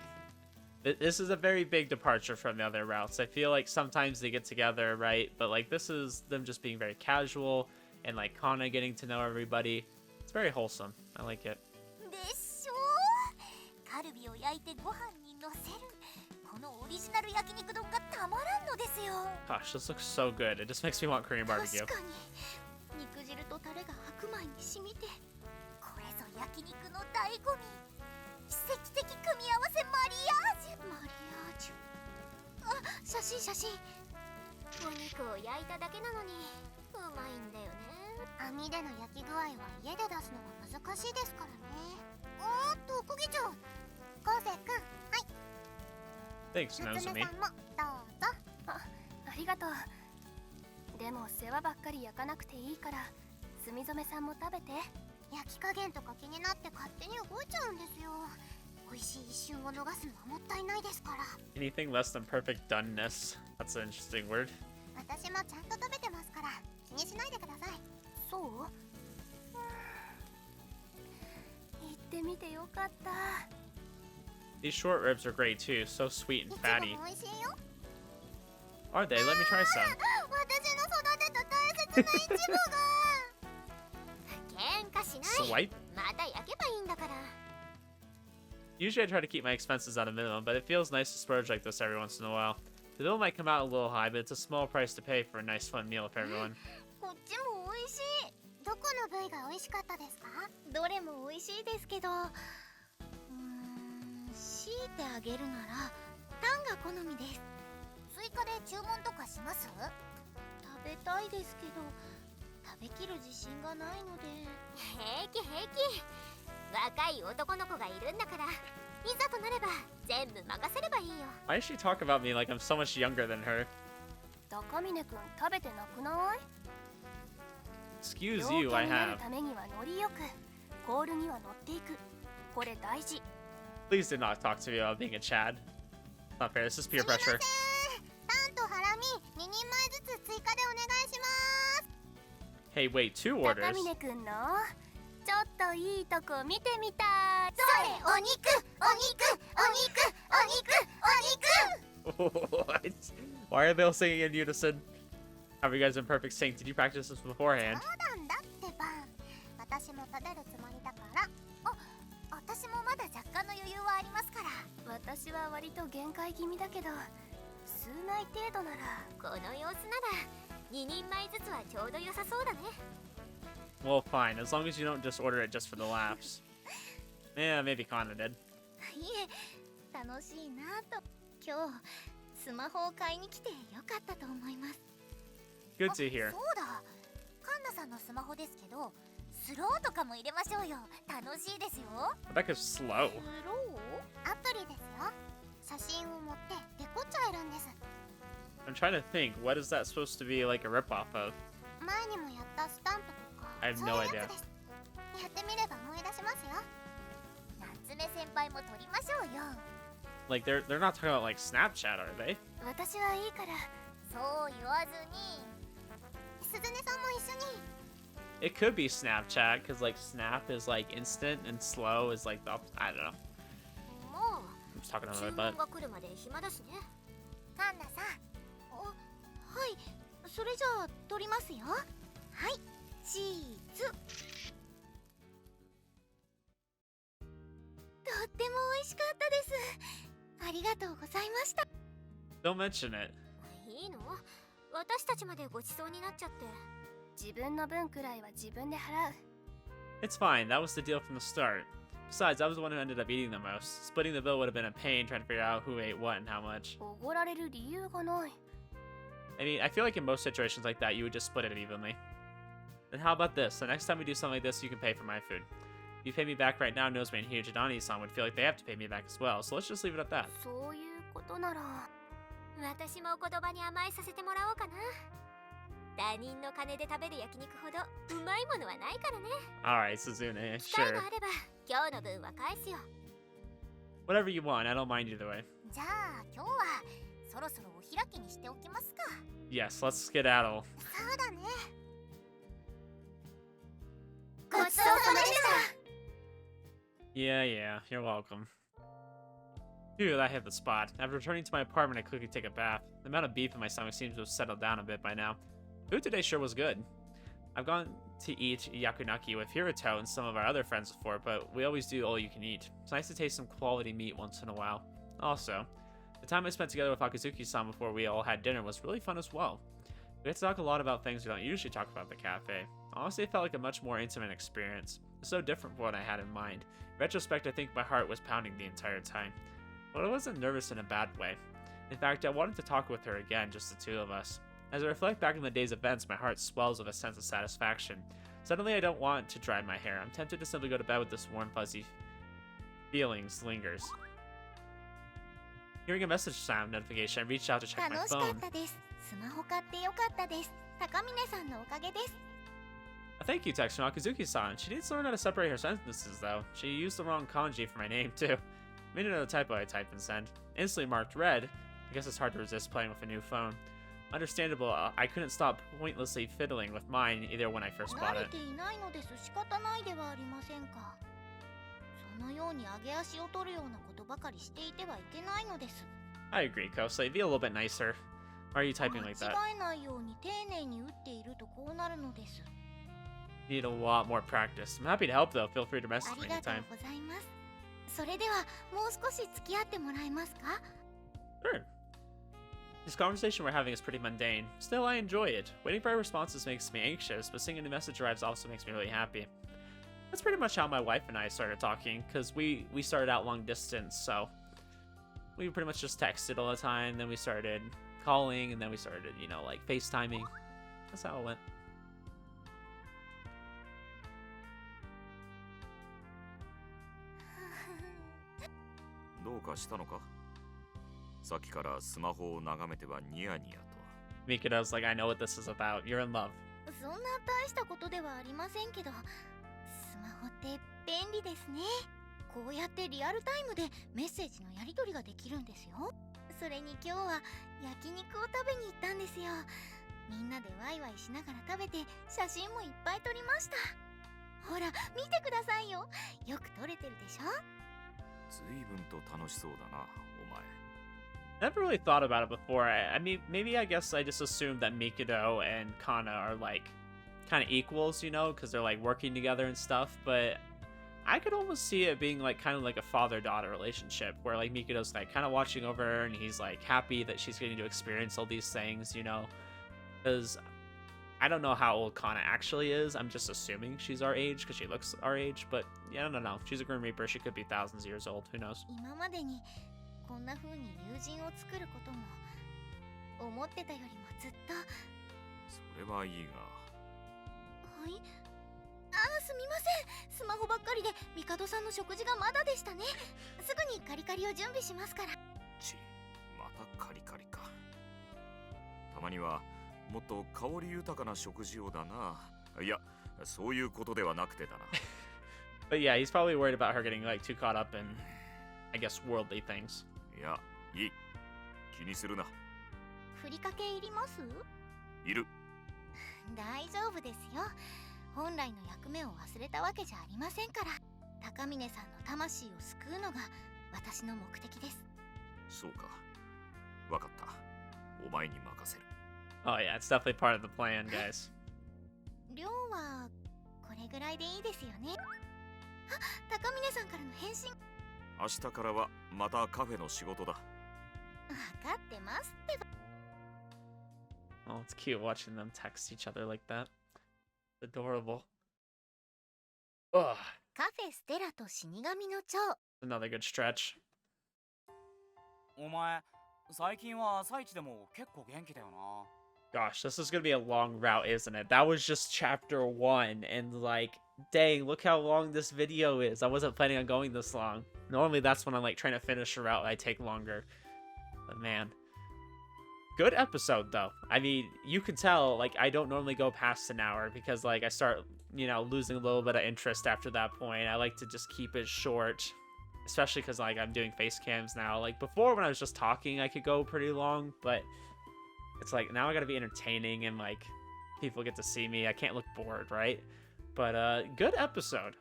this is a very big departure from the other routes. I feel like sometimes they get together, right? But, like, this is them just being very casual and, like, Kanna getting to know everybody. It's very wholesome. I like it. でしょう。カルビを焼いてご飯にのせるこのオリジナル焼肉丼がたまらんのですよ。 Gosh, this looks so good. It just makes me want Korean 確 barbecue. かに肉汁とタレが白米に染みて、これぞ焼肉の醍醐味。奇跡的組み合わせマリアージュ。マリアージュ。あ、写真写真。お肉を焼いただけなのにうまいんだよね。網での焼き具合は家で出すのが難しいですからね。おーっと小議長、昴生くん、はい。 Thanks, 夏目 Nozomi. さんもどうぞ。ありがとう。でも世話ばっかり焼かなくていいから墨染さんも食べて。焼き加減とか気になって勝手に動いちゃうんですよ。美味しい一瞬を逃すのはもったいないですから。 Anything less than perfect doneness. That's an interesting word. 私もちゃんと食べてますから気にしないでください。そう？行ってみてよかった。 These short ribs are great too. So sweet い and ち fatty. ごも美味しいよ。 Are they? Let me try some. 私の育てた大切なイチゴが。喧嘩しない。 Swipe? また焼けばいいんだから。 Usually I try to keep my expenses at a minimum, but it feels nice to splurge like this every once in a while. The bill might come out a little high, but it's a small price to pay for a nice fun meal for everyone. こっちも美味しい。どこの部位が美味しかったですか？どれも美味しいですけど、強いてあげるならタンが好みです。追加で注文とかします？食べたいですけど食べきる自信がないので。平気平気。若い男の子がいるんだから、いざとなれば全部任せればいいよ。 Why does she talk about me like I'm so much younger than her? 高峰くん食べてなくない？ Excuse 陽 you, キャ I になる have. ためにはノリよく、コールには乗っていく。これ大事。 Please do not talk to me about being a Chad. Not fair, this is peer すみません。 pressure. タンとハラミ2人前ずつ追加でお願いします。 Hey, wait, 2高 orders? 峰くんのちょっといいとこ見てみたい。それお肉お肉お肉お肉お肉。 What? Why are they all singing in unison? Have you guys in perfect sync? Did you practice this beforehand? そうなんだってば。私も食べるつもりだから。私もまだ若干の余裕はありますから。私は割と限界気味だけど、数枚程度なら。この様子なら2人前ずつはちょうど良さそうだね。 Well, fine, as long as you don't just order it just for the laughs. Yeah, maybe Kanna did. いえ、楽しいなと。今日スマホを買いに来てよかったと思います。 Good to hear. そうだ。カンナさんのスマホですけど、スローとかも入れましょうよ。楽しいですよ。 Rebecca's slow. スロー？アプリですよ。写真を持ってデコっちゃえるんです。 I'm trying to think, what is that supposed to be like a ripoff of? 前にもやったスタンプとか。 I have そう no いう idea. やつです。やってみれば思い出しますよ。夏目先輩も撮りましょうよ。 Like they're not talking about like Snapchat, are they? 私はいいから。そう言わずに。鈴音さんも一緒に。 It could be Snapchat, because like Snap is like instant and slow is like the I don't know. も I'm just talking う out 注 of 文 my butt. が来るまで暇だしね。カンナさん。はい、それじゃあ取りますよ。はい、チーズ。とっても美味しかったです。ありがとうございました。 Don't mention it. いいの？私たちまでごちそうになっちゃって。自分の分くらいは自分で払う。 It's fine, that was the deal from the start. Besides, I was the one who ended up eating the most. Splitting the bill would have been a pain trying to figure out who ate what and how much. おごられる理由がない。 I mean, I feel like in most situations like that, you would just split it evenly. Then how about this? The next time we do something like this, you can pay for my food. If you pay me back right now, Nozomi and Hijidani-san would feel like they have to pay me back as well, so let's just leave it at that. そういうことなら。私もお言葉に甘えさせてもらおうかな。他人の金で食べる焼肉ほどうまいものはないからね。 Alright, Suzune, 機会 sure. があれば今日の分は返すよ。Whatever you want, I don't mind either way. じゃあ今日はそろそろお開きにしておきますか。 Yes, let's skedaddle. そうだね。ごちそうさまでした。 Yeah, you're welcome. Phew, that hit the spot. After returning to my apartment, I quickly take a bath. The amount of beef in my stomach seems to have settled down a bit by now. Food today sure was good. I've gone to eat yakunaki with Hiruto and some of our other friends before, but we always do all you can eat. It's nice to taste some quality meat once in a while. Also, the time I spent together with Akazuki-san before we all had dinner was really fun as well. We had to talk a lot about things we don't usually talk about at the cafe. Honestly, it felt like a much more intimate experience. It's so different from what I had in mind. In retrospect, I think my heart was pounding the entire time. But I wasn't nervous in a bad way. In fact, I wanted to talk with her again, just the two of us. As I reflect back on the day's events, my heart swells with a sense of satisfaction. Suddenly, I don't want to dry my hair. I'm tempted to simply go to bed with this warm, fuzzy feelings lingers. Hearing a message sound notification, I reached out to check my 楽しか phone. ったです。スマホ買ってよかったです。高峰さんのおかげです。 Thank you, text from Akazuki-san. She needs to learn how to separate her sentences, though. She used the wrong kanji for my name, too. Made another typo I typed and sent. Instantly marked red. I guess it's hard to resist playing with a new phone. Understandable, I couldn't stop pointlessly fiddling with mine either when I first 慣 bought れ it. ていないのです仕方ないではありませんか。そのように上げ足を取るようなことばかりしていてはいけないのです。 I agree, Kosei. Be a little bit nicer. Why are you 間 typing like that? 違えないように丁寧に打っているとこうなるのです。 Need a lot more practice. I'm happy to help, though. Feel free to あ message り me がとう anytime. ございます。それではもう少し付き合ってもらえますか。 Sure. This conversation we're having is pretty mundane. Still, I enjoy it. Waiting for our responses makes me anxious, but seeing a new message arrives also makes me really happy. That's pretty much how my wife and I started talking, because we started out long distance, so we pretty much just texted all the time, then we started calling, and then we started, you know, like FaceTiming. That's how it went. どうかしたのか？さっきからスマホを眺めてはニヤニヤと。 Mikudo's like, I know what this is about. You're in love. そんな大したことではありませんけど、スマホって便利ですね。こうやってリアルタイムでメッセージのやり取りができるんですよ。それに今日は焼肉を食べに行ったんですよ。みんなでワイワイしながら食べて写真もいっぱい撮りました。ほら見てくださいよ。よく撮れてるでしょ。随分と楽しそうだな、お前。 Never really thought about it before. I mean, maybe I guess I just assumed that Mikudo and Kanna are like kind of equals, you know, because they're like working together and stuff. But I could almost see it being like kind of like a father-daughter relationship where like Mikudo's like kind of watching over her and he's like happy that she's getting to experience all these things, you know, because I don't know how old Kanna actually is. I'm just assuming she's our age because she looks our age. But yeah, I don't know. She's a Grim Reaper. She could be thousands of years old. Who knows? 今までにこんな風に友人を作ることも思ってたよりもずっと。それはいいが。はい。すみません。スマホばっかりで帝さんの食事がまだでしたね。すぐにカリカリを準備しますから。またカリカリか。たまにはもっと香り豊かな食事をだな。いや、そういうことではなくてだな。But yeah, he's probably worried about her getting like too caught up in, I guess, worldly things. いや、いい。気にするな。ふりかけいります？いる。大丈夫ですよ。本来の役目を忘れたわけじゃありませんから。高峰さんの魂を救うのが私の目的です。そうか。わかった。お前に任せる。Oh yeah, it's definitely part of the plan, guys. 量はこれぐらいでいいですよね。あ、高峰さんからの返信。明日からはまたカフェの仕事だ。わかってますってば。 Oh, it's cute watching them text each other like that. Adorable. Ugh. カフェステラと死神の蝶。 Another good stretch. お前最近は朝一でも結構元気だよな。 Gosh, this is gonna be a long route, isn't it? That was just chapter 1, and like, dang, look how long this video is. I wasn't planning on going this long. Normally that's when I'm like trying to finish a route, I take longer. But man. Good episode though. I mean, you can tell, like, I don't normally go past an hour because like I start, you know, losing a little bit of interest after that point. I like to just keep it short. especially because like I'm doing face cams now. Like before, when I was just talking, I could go pretty long, but it's like now I gotta be entertaining and like people get to see me. I can't look bored, right? But good episode.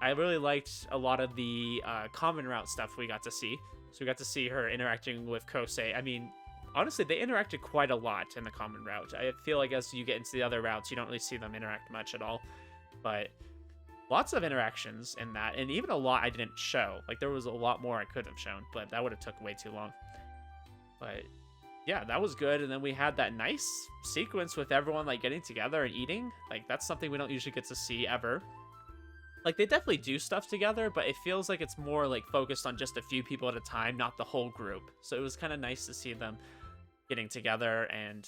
I really liked a lot of the common route stuff we got to see. So we got to see her interacting with Kosei. I mean, honestly, they interacted quite a lot in the common route. I feel like as you get into the other routes, you don't really see them interact much at all. But lots of interactions in that, and even a lot I didn't show. Like, there was a lot more I could have shown, but that would have took way too long. But yeah, that was good. And then we had that nice sequence with everyone like getting together and eating. Like, that's something we don't usually get to see ever. Like, they definitely do stuff together, but it feels like it's more like focused on just a few people at a time, not the whole group. So it was kind of nice to see them getting together and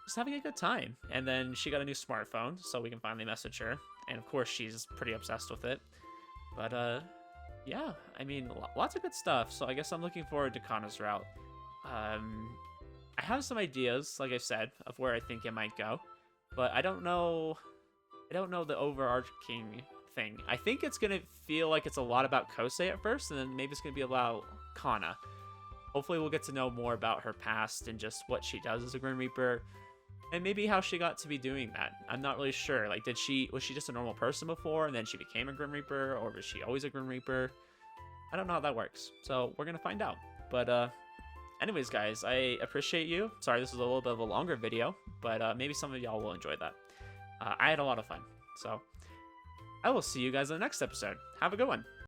just having a good time. And then she got a new smartphone, so we can finally message her. And of course, she's pretty obsessed with it. But yeah, I mean, lots of good stuff. So I guess I'm looking forward to Kanna's route. I have some ideas, like I said, of where I think it might go, but I don't know the overarching thing. I think it's gonna feel like it's a lot about Kosei at first, and then maybe it's gonna be about Kanna. Hopefully we'll get to know more about her past and just what she does as a Grim Reaper, and maybe how she got to be doing that. I'm not really sure. Like, was she just a normal person before, and then she became a Grim Reaper, or was she always a Grim Reaper? I don't know how that works, so we're gonna find out. But anyways, guys, I appreciate you. Sorry, this was a little bit of a longer video, but maybe some of y'all will enjoy that. I had a lot of fun, so I will see you guys in the next episode. Have a good one.